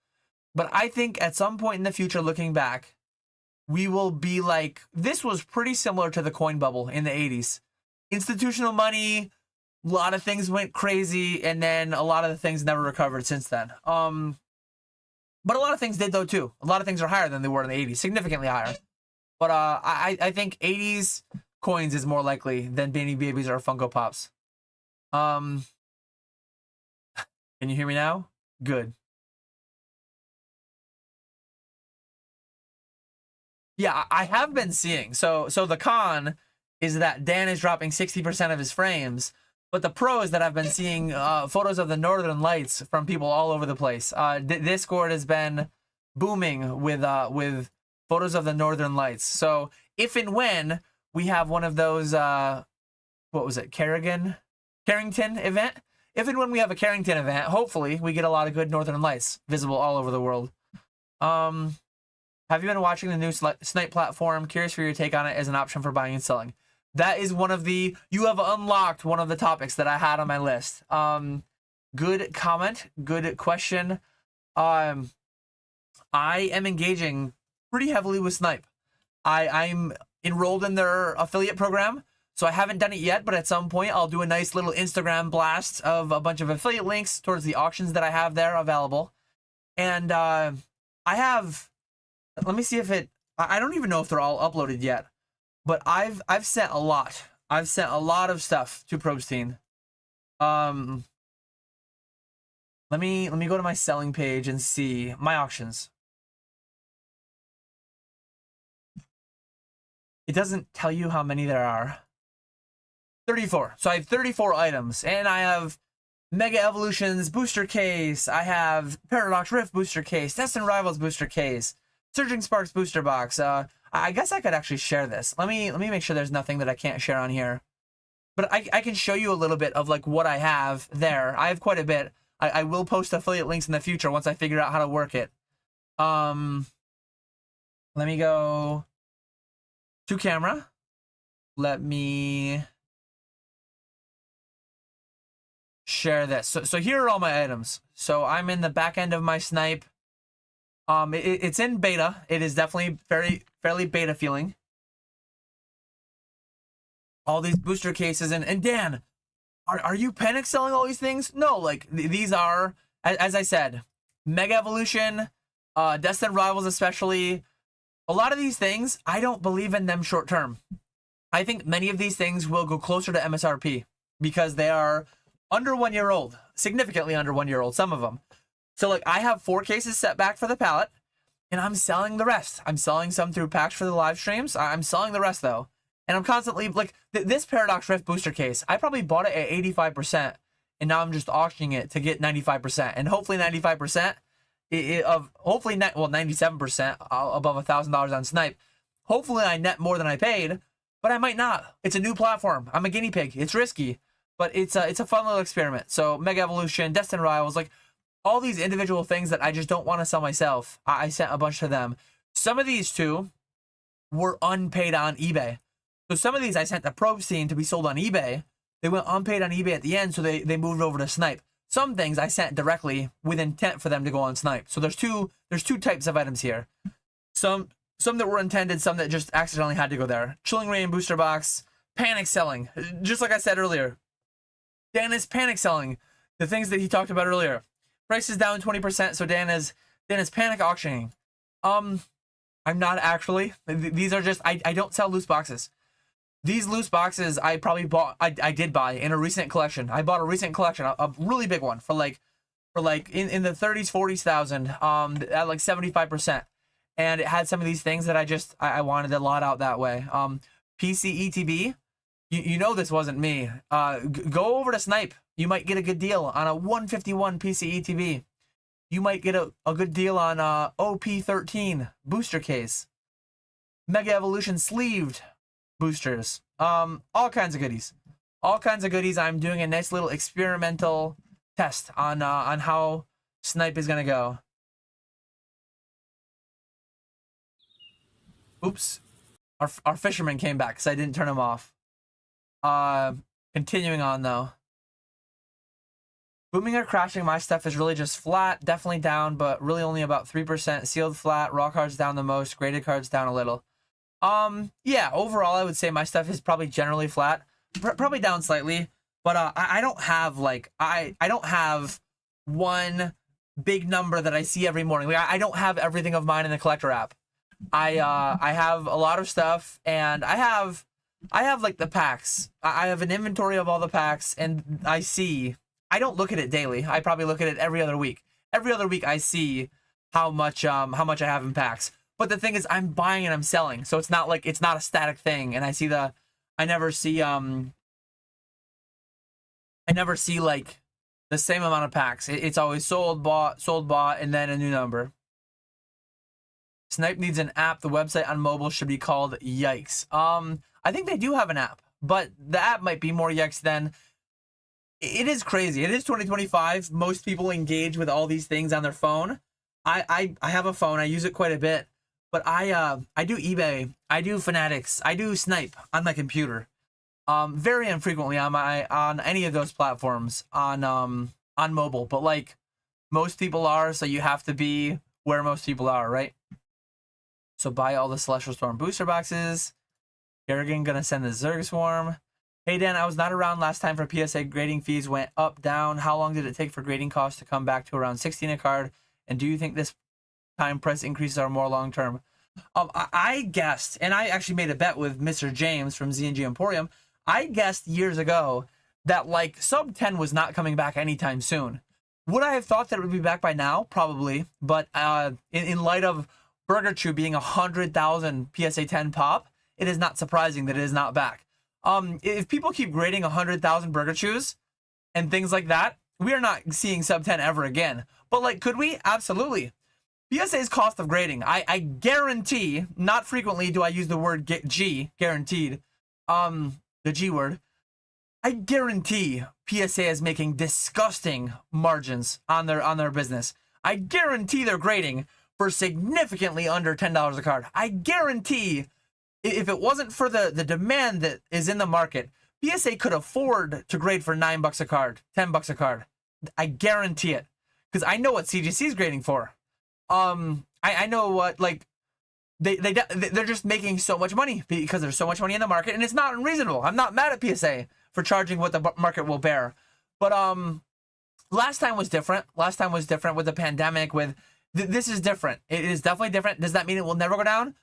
But I think at some point in the future, looking back, we will be like, this was pretty similar to the coin bubble in the 80s. Institutional money, a lot of things went crazy, and then a lot of the things never recovered since then. But a lot of things did though too. A lot of things are higher than they were in the 80s, significantly higher. But I think 80s coins is more likely than Beanie Babies or Funko Pops. Can you hear me now? Good. Yeah, I have been seeing. So the con is that Dan is dropping 60% of his frames, but the pro is that I've been seeing photos of the Northern Lights from people all over the place. Discord has been booming with photos of the Northern Lights. So if and when we have one of those, what was it, Carrington event? If and when we have a Carrington event, hopefully we get a lot of good Northern Lights visible all over the world. Have you been watching the new Snipe platform? Curious for your take on it as an option for buying and selling. That is one of the, you have unlocked one of the topics that I had on my list. Good comment, good question. I am engaging pretty heavily with Snipe. I'm enrolled in their affiliate program, so I haven't done it yet, but at some point I'll do a nice little Instagram blast of a bunch of affiliate links towards the auctions that I have there available. And I have, let me see if it, I don't even know if they're all uploaded yet, but I've sent a lot. I've sent a lot of stuff to Probstein. Let me go to my selling page and see my auctions. It doesn't tell you how many there are. 34. So I have 34 items, and I have Mega Evolutions booster case. I have Paradox Rift booster case, Destined Rivals booster case, Surging Sparks booster box. I guess I could actually share this. Let me make sure there's nothing that I can't share on here. But I can show you a little bit of like what I have there. I have quite a bit. I will post affiliate links in the future once I figure out how to work it. Let me go to camera. Let me share this. So here are all my items. So I'm in the back end of my Snipe. It's in beta. It is definitely fairly beta feeling. All these booster cases, and Dan, are you panic selling all these things? No, like these are, as I said, Mega Evolution, Destined Rivals especially. A lot of these things, I don't believe in them short term. I think many of these things will go closer to MSRP because they are under 1 year old, significantly under 1 year old, some of them. So like I have 4 cases set back for the pallet, and I'm selling the rest. I'm selling some through packs for the live streams. I'm selling the rest though. And I'm constantly like this Paradox Rift booster case, I probably bought it at 85%, and now I'm just auctioning it to get 95%, and hopefully 95% of hopefully net, well 97% above $1,000 on Snipe. Hopefully I net more than I paid, but I might not. It's a new platform. I'm a guinea pig. It's risky, but it's a fun little experiment. So Mega Evolution, Destined Rivals, like all these individual things that I just don't want to sell myself. I sent a bunch to them. Some of these too were unpaid on eBay. So some of these I sent to Probstein to be sold on eBay. They went unpaid on eBay at the end, so they moved over to Snipe. Some things I sent directly with intent for them to go on Snipe. So there's two types of items here. Some that were intended, some that just accidentally had to go there. Chilling Rain booster box, panic selling. Just like I said earlier, Dan is panic selling the things that he talked about earlier. Price is down 20%, so Dan is panic auctioning. I'm not actually. These are just, I don't sell loose boxes. These loose boxes I probably bought, I did buy in a recent collection. I bought a recent collection, a really big one for like in the 30s, 40s thousand, at like 75%. And it had some of these things that I wanted to lot out that way. PC ETB, you know this wasn't me. Go over to Snipe. You might get a good deal on a 151 PC ETB. You might get a good deal on OP13 booster case. Mega Evolution sleeved. boosters, all kinds of goodies, all kinds of goodies. I'm doing a nice little experimental test on how snipe is gonna go. Oops, our fisherman came back because I didn't turn him off. Continuing on though. Booming or crashing, my stuff is really just flat, definitely down, but really only about 3%. Sealed flat, raw cards down the most, graded cards down a little. Yeah, overall I would say my stuff is probably generally flat, probably down slightly, but I don't have like I don't have one big number that I see every morning. Like I don't have everything of mine in the collector app. I have a lot of stuff, and I have like the packs. I have an inventory of all the packs, and I don't look at it daily. I probably look at it every other week. Every other week I see how much I have in packs. But the thing is, I'm buying and I'm selling, so it's not like it's not a static thing. And I never see like the same amount of packs. It's always sold, bought, and then a new number. Snipe needs an app. The website on mobile should be called Yikes. I think they do have an app, but the app might be more yikes than. It is crazy. It is 2025. Most people engage with all these things on their phone. I have a phone. I use it quite a bit. But I do eBay, I do Fanatics, I do Snipe on my computer, very infrequently on any of those platforms on mobile. But like most people are, so you have to be where most people are, right? So buy all the Celestial Storm booster boxes. Kerrigan gonna send the Zerg Swarm. Hey Dan, I was not around last time for PSA grading fees went up, down. How long did it take for grading costs to come back to around 16 a card? And do you think this time price increases are more long term? I guessed, and I actually made a bet with Mr. James from Z&G Emporium. I guessed years ago that like sub 10 was not coming back anytime soon. Would I have thought that it would be back by now? Probably, but in light of Burger Chew being 100,000 PSA 10 pop, it is not surprising that it is not back. If people keep grading 100,000 Burger Chews and things like that, we are not seeing sub 10 ever again. But like, could we? Absolutely. PSA's cost of grading. I guarantee, not frequently do I use the word G, guaranteed, the G word. I guarantee PSA is making disgusting margins on their business. I guarantee they're grading for significantly under $10 a card. I guarantee if it wasn't for the demand that is in the market, PSA could afford to grade for $9 a card, $10 a card. I guarantee it. Because I know what CGC is grading for. I know what, like, they're just making so much money because there's so much money in the market, and it's not unreasonable. I'm not mad at PSA for charging what the market will bear. But last time was different. Last time was different with the pandemic. This is different. It is definitely different. Does that mean it will never go down?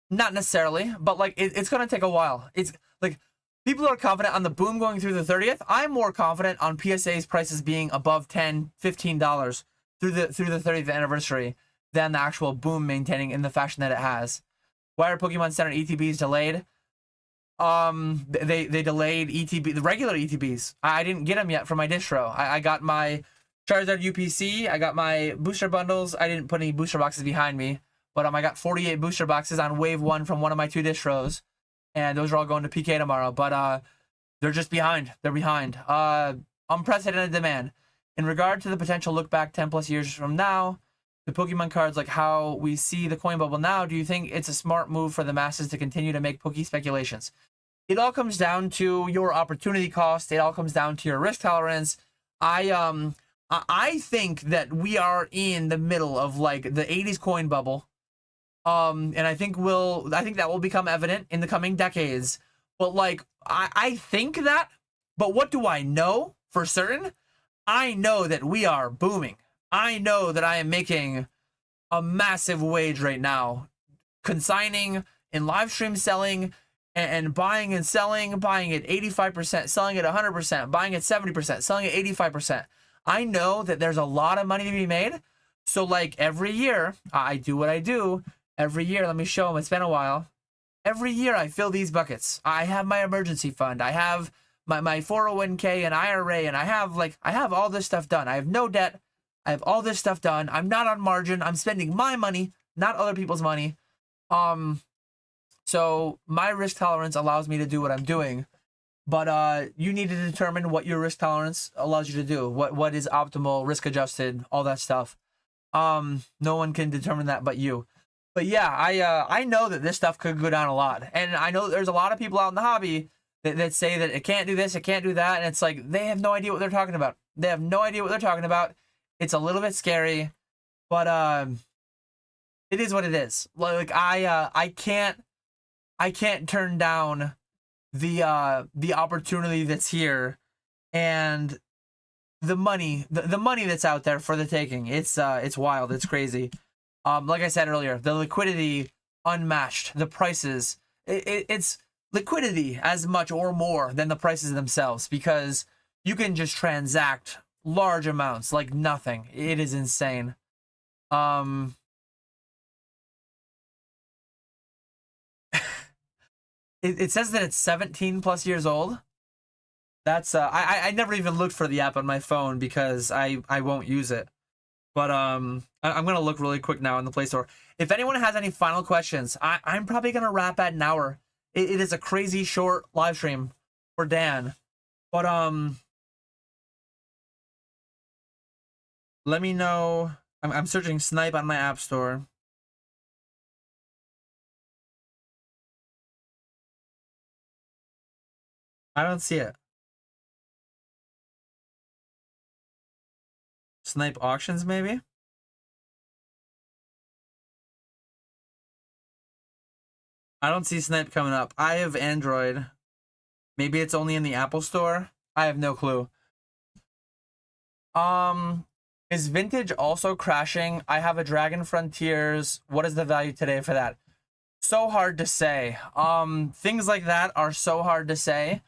Not necessarily, but like it's gonna take a while. It's like people are confident on the boom going through the 30th. I'm more confident on PSA's prices being above $10, $15 through the 30th anniversary than the actual boom maintaining in the fashion that it has. Why are Pokemon Center ETBs delayed? They delayed ETB, the regular ETBs. I didn't get them yet for my distro. I got my Charizard UPC. I got my booster bundles. I didn't put any booster boxes behind me, but I got 48 booster boxes on wave 1 from one of my 2 distros, and those are all going to PK tomorrow. But they're just behind. They're behind. Unprecedented demand. In regard to the potential look back 10 plus years from now, the Pokemon cards, like how we see the coin bubble now, do you think it's a smart move for the masses to continue to make Poke speculations? It all comes down to your opportunity cost. It all comes down to your risk tolerance. I think that we are in the middle of like the 80s coin bubble. And I think that will become evident in the coming decades. But like I think that, but what do I know for certain? I know that we are booming. I know that I am making a massive wage right now, consigning and live stream selling and buying and selling, buying at 85%, selling at 100%, buying at 70%, selling at 85%. I know that there's a lot of money to be made. So like every year, I do what I do. Every year, let me show them. It's been a while. Every year I fill these buckets. I have my emergency fund. I have my 401k and IRA, and I have all this stuff done. I have no debt. I have all this stuff done. I'm not on margin. I'm spending my money, not other people's money. So my risk tolerance allows me to do what I'm doing, but you need to determine what your risk tolerance allows you to do. What is optimal, risk adjusted, all that stuff. No one can determine that but you. But yeah, I know that this stuff could go down a lot, and I know there's a lot of people out in the hobby that say that it can't do this, it can't do that, and it's like they have no idea what they're talking about. They have no idea what they're talking about. It's a little bit scary, but it is what it is. Like I can't turn down the opportunity that's here, and the money that's out there for the taking. It's wild. It's crazy. Like I said earlier, the liquidity unmatched. The prices, it's liquidity as much or more than the prices themselves, because you can just transact large amounts like nothing. It is insane. It says that it's 17 plus years old. That's I never even looked for the app on my phone because I won't use it. But I'm gonna look really quick now in the Play Store. If anyone has any final questions, I'm probably gonna wrap at an hour. It is a crazy short live stream for Dan. But let me know. I'm searching Snipe on my app store. I don't see it. Snipe auctions, maybe? I don't see Snipe coming up. I have Android. Maybe it's only in the Apple Store. I have no clue. Is Vintage also crashing? I have a Dragon Frontiers. What is the value today for that? So hard to say. Things like that are so hard to say.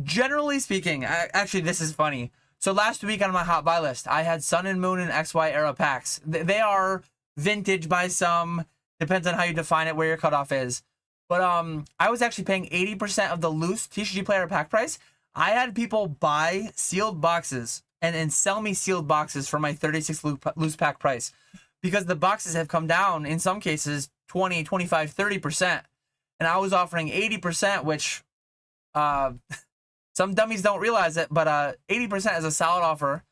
Generally speaking, actually, this is funny. So last week on my hot buy list, I had Sun and Moon and XY era packs. They are vintage by some. Depends on how you define it, where your cutoff is. But I was actually paying 80% of the loose TCG player pack price. I had people buy sealed boxes and sell me sealed boxes for my 36 loose pack price, because the boxes have come down in some cases 20, 25, 30%. And I was offering 80%, which some dummies don't realize it, but 80% is a solid offer.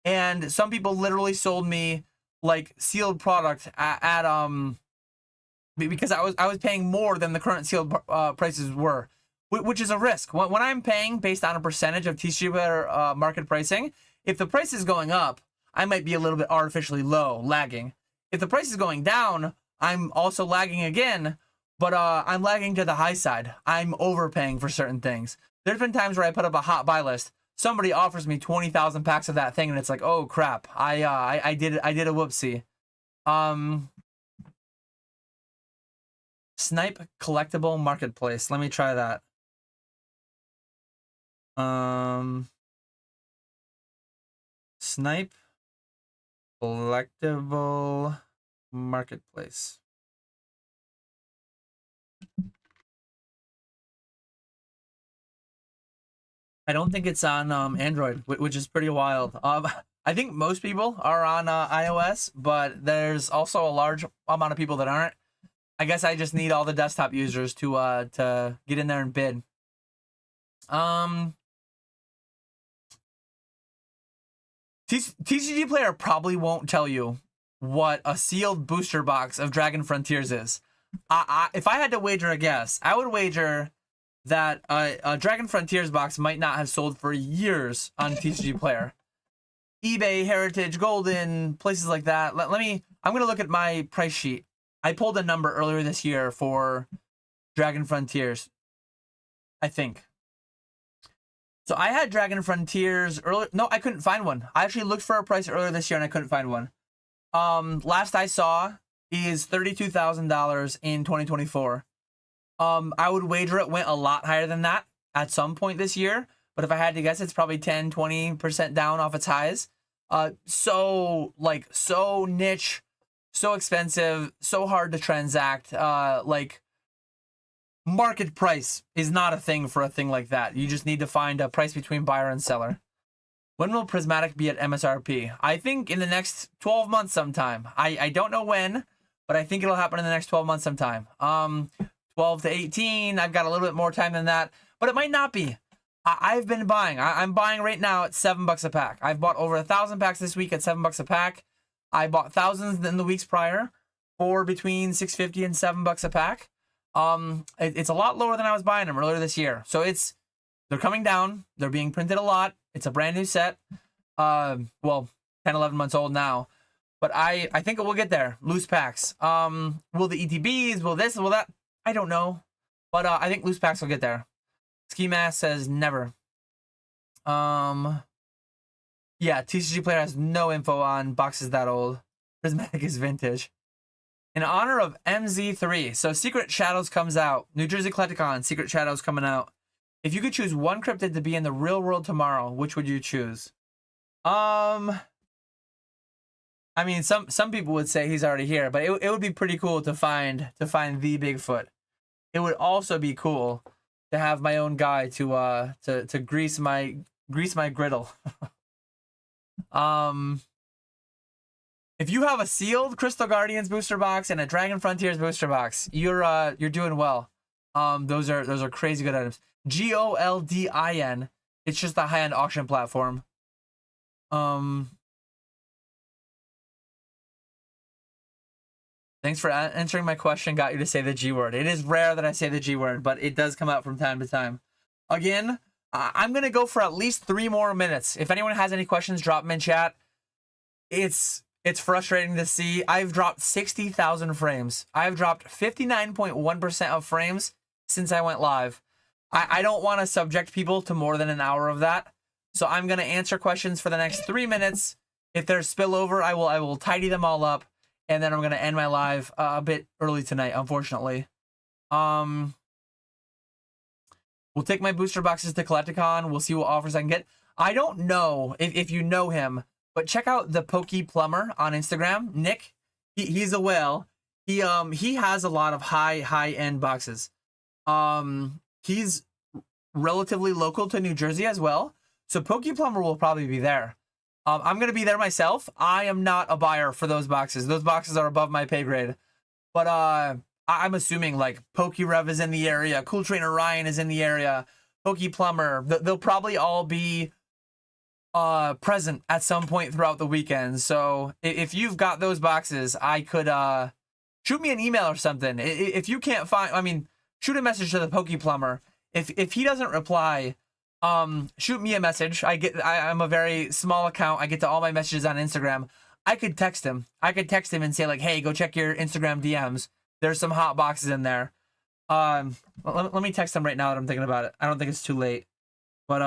And some people literally sold me like sealed product at because I was paying more than the current sealed prices were, which is a risk. When I'm paying based on a percentage of TCG market pricing, if the price is going up, I might be a little bit artificially low, lagging. If the price is going down, I'm also lagging again, but I'm lagging to the high side. I'm overpaying for certain things. There's been times where I put up a hot buy list. Somebody offers me 20,000 packs of that thing, and it's like, oh crap, I did a whoopsie. Snipe collectible marketplace. Let me try that. Snipe collectible marketplace. I don't think it's on Android, which is pretty wild. I think most people are on iOS, but there's also a large amount of people that aren't. I guess I just need all the desktop users to get in there and bid. TCG Player probably won't tell you what a sealed booster box of Dragon Frontiers is. If I had to wager a guess, I would wager that a Dragon Frontiers box might not have sold for years on TCG Player. eBay, Heritage, Golden, places like that. I'm going to look at my price sheet. I pulled a number earlier this year for Dragon Frontiers, I think. So I had Dragon Frontiers earlier. No, I couldn't find one. I actually looked for a price earlier this year and I couldn't find one. Last I saw is $32,000 in 2024. I would wager it went a lot higher than that at some point this year. But if I had to guess, it's probably 10, 20% down off its highs. So niche, so expensive, so hard to transact. Like, market price is not a thing for a thing like that. You just need to find a price between buyer and seller. When will Prismatic be at MSRP? I think in the next 12 months sometime. I don't know when, but I think it'll happen in the next 12 months sometime. 12 12 to 18. I've got a little bit more time than that, but it might not be. I've been buying. I'm buying right now at $7 a pack. I've bought over 1,000 packs this week at $7 a pack. I bought thousands in the weeks prior for between $6.50 and $7 a pack. It's a lot lower than I was buying them earlier this year. So they're coming down. They're being printed a lot. It's a brand new set. Well, 10, 11 months old now. But I think it will get there. Loose packs. Will the ETBs, will this, will that? I don't know. But I think loose packs will get there. Ski Mask says never. Yeah, TCG Player has no info on boxes that old. Prismatic is vintage. In honor of MZ3, so Secret Shadows comes out. New Jersey Collecticon, Secret Shadows coming out. If you could choose one cryptid to be in the real world tomorrow, which would you choose? I mean, some people would say he's already here, but it would be pretty cool to find the Bigfoot. It would also be cool to have my own guy to grease my griddle. If you have a sealed Crystal Guardians booster box and a Dragon Frontiers booster box, you're doing well. Those are crazy good items. GOLDIN. It's just a high-end auction platform. Thanks for answering my question. Got you to say the G word. It is rare that I say the G word, but it does come out from time to time. Again, I'm going to go for at least 3 more minutes. If anyone has any questions, drop them in chat. It's frustrating to see. I've dropped 60,000 frames. I've dropped 59.1% of frames since I went live. I don't want to subject people to more than an hour of that. So I'm going to answer questions for the next 3 minutes. If there's spillover, I will tidy them all up. And then I'm going to end my live a bit early tonight, unfortunately. We'll take my booster boxes to Collecticon. We'll see what offers I can get. I don't know if you know him, but check out the Pokey Plumber on Instagram. Nick, he's a whale. He has a lot of high-end boxes. He's relatively local to New Jersey as well. So Pokey Plumber will probably be there. I'm going to be there myself. I am not a buyer for those boxes. Those boxes are above my pay grade. But I'm assuming like PokeRev is in the area. Cool Trainer Ryan is in the area. Pokey Plumber. They'll probably all be present at some point throughout the weekend. So if you've got those boxes, I could shoot me an email or something. If you can't find, I mean, shoot a message to the Pokey Plumber. If he doesn't reply, shoot me a message. I'm a very small account. I get to all my messages on Instagram. I could text him. And say like, hey, go check your Instagram DMs. There's some hot boxes in there. Let me text him right now that I'm thinking about it. I don't think it's too late. But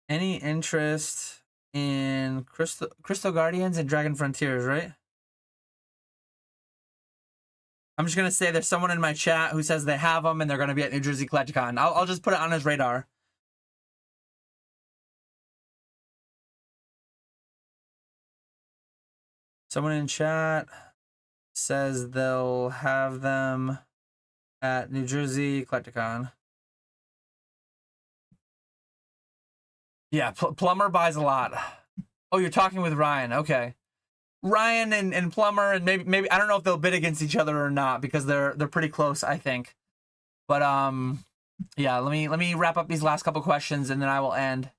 any interest in Crystal Guardians and Dragon Frontiers, right? I'm just going to say there's someone in my chat who says they have them and they're going to be at New Jersey Collecticon. I'll just put it on his radar. Someone in chat says they'll have them at New Jersey Collecticon. Yeah, Plumber buys a lot. Oh, you're talking with Ryan. Okay. Ryan and Plumber, and maybe I don't know if they'll bid against each other or not because they're pretty close, I think. But yeah, let me wrap up these last couple questions and then I will end.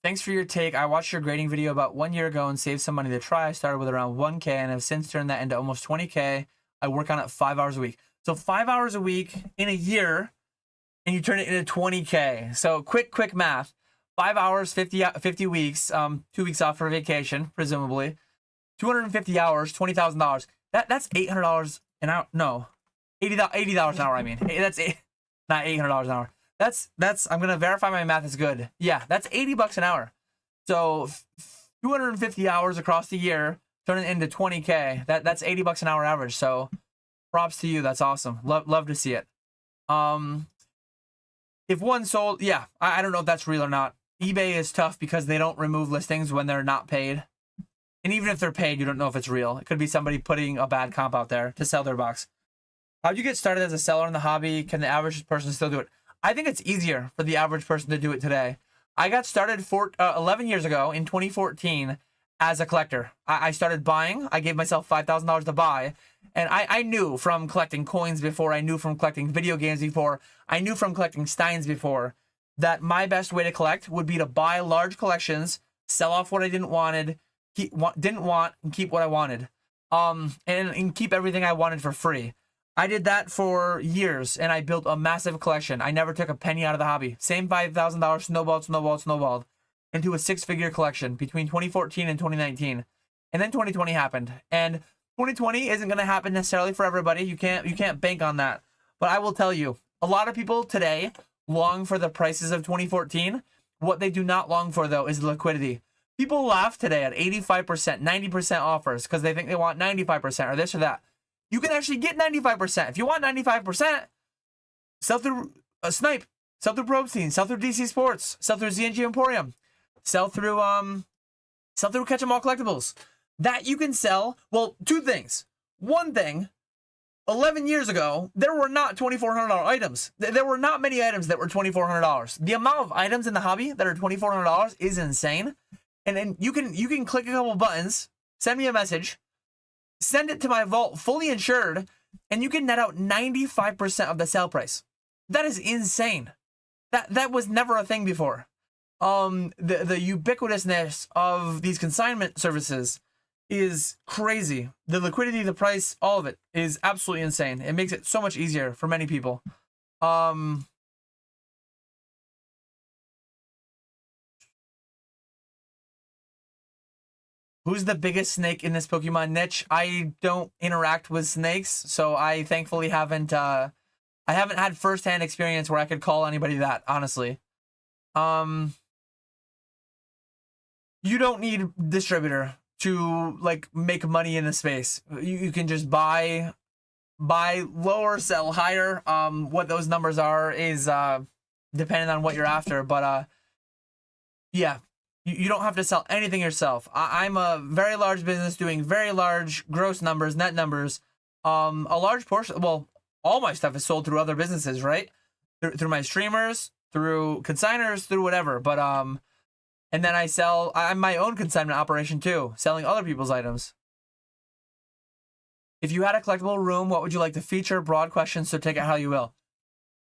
Thanks for your take. I watched your grading video about 1 year ago and saved some money to try. I started with around 1K and have since turned that into almost 20K. I work on it 5 hours a week. So 5 hours a week in a year, and you turn it into 20K. So quick math. 5 hours, 50 weeks, 2 weeks off for vacation, presumably. 250 hours, $20,000. That's $800 an hour. No, $80 an hour. I mean, that's not $800 an hour. That's. I'm gonna verify my math is good. Yeah, that's $80 an hour. So 250 hours across the year, turn it into 20K. That's $80 an hour average. So props to you. That's awesome. Love to see it. If one sold, yeah, I don't know if that's real or not. eBay is tough because they don't remove listings when they're not paid. And even if they're paid, you don't know if it's real. It could be somebody putting a bad comp out there to sell their box. How'd you get started as a seller in the hobby? Can the average person still do it? I think it's easier for the average person to do it today. I got started 11 years ago in 2014 as a collector. I started buying. I gave myself $5,000 to buy. And I knew from collecting coins before, I knew from collecting video games before, I knew from collecting Steins before, that my best way to collect would be to buy large collections, sell off what I didn't want, and keep what I wanted. And keep everything I wanted for free. I did that for years, and I built a massive collection. I never took a penny out of the hobby. Same $5,000 snowballed into a six-figure collection between 2014 and 2019. And then 2020 happened. And 2020 isn't going to happen necessarily for everybody. You can't bank on that. But I will tell you, a lot of people today long for the prices of 2014. What they do not long for, though, is liquidity. People laugh today at 85%, 90% offers because they think they want 95% or this or that. You can actually get 95%. If you want 95%, sell through a Snipe, sell through Probstein, sell through DC Sports, sell through ZNG Emporium, sell through Catch 'em All Collectibles. That you can sell, well, two things. One thing, 11 years ago, there were not $2,400 items. There were not many items that were $2,400. The amount of items in the hobby that are $2,400 is insane. And then you can click a couple buttons, send me a message, send it to my vault fully insured, and you can net out 95% of the sale price. That is insane. That was never a thing before. The ubiquitousness of these consignment services is crazy. The liquidity, the price, all of it is absolutely insane. It makes it so much easier for many people. Who's the biggest snake in this Pokemon niche? I don't interact with snakes, so I thankfully haven't I haven't had firsthand experience where I could call anybody that, honestly. You don't need distributor to like make money in the space. You can just buy lower, sell higher. What those numbers are is depending on what you're after, but yeah. You don't have to sell anything yourself. I'm a very large business doing very large gross numbers, net numbers. A large portion, well, all my stuff is sold through other businesses, right? Through my streamers, through consigners, through whatever. But and then I'm my own consignment operation too, selling other people's items. If you had a collectible room, what would you like to feature? Broad questions, so take it how you will.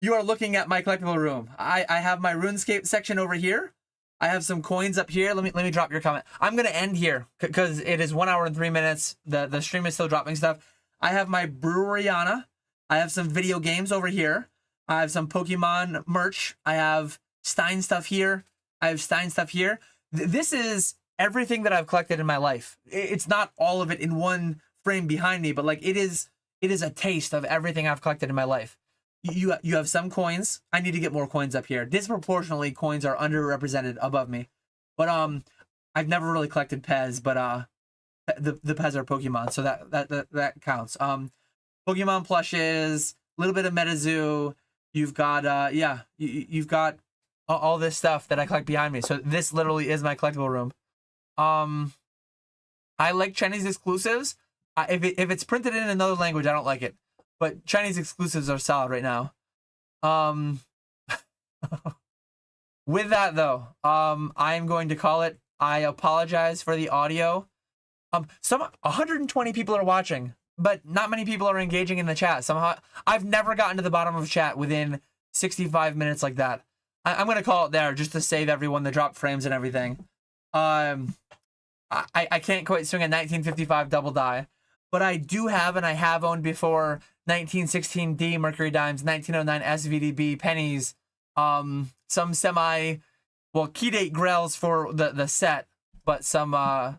You are looking at my collectible room. I have my RuneScape section over here. I have some coins up here. Let me drop your comment. I'm gonna end here because it is 1 hour and 3 minutes. The stream is still dropping stuff. I have my Breweriana. I have some video games over here. I have some Pokemon merch. I have Stein stuff here. I have Stein stuff here. This is everything that I've collected in my life. It's not all of it in one frame behind me, but like it is a taste of everything I've collected in my life. You have some coins. I need to get more coins up here. Disproportionately, coins are underrepresented above me. But I've never really collected Pez, but the Pez are Pokemon, so that counts. Pokemon plushes, a little bit of MetaZoo. You've got you've got all this stuff that I collect behind me. So this literally is my collectible room. I like Chinese exclusives. If it's printed in another language, I don't like it. But Chinese exclusives are solid right now. With that though, I am going to call it. I apologize for the audio. 120 people are watching, but not many people are engaging in the chat. Somehow, I've never gotten to the bottom of chat within 65 minutes like that. I'm gonna call it there just to save everyone the drop frames and everything. I can't quite swing a 1955 double die, but I do have, and I have owned before, 1916D Mercury Dimes, 1909 SVDB pennies, some key date grails for the set, but some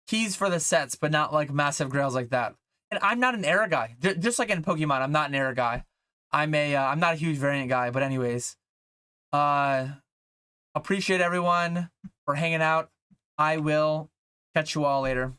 keys for the sets, but not like massive grails like that. And I'm not an error guy. Just like in Pokemon, I'm not an error guy. I'm not a huge variant guy, but anyways, appreciate everyone for hanging out. I will catch you all later.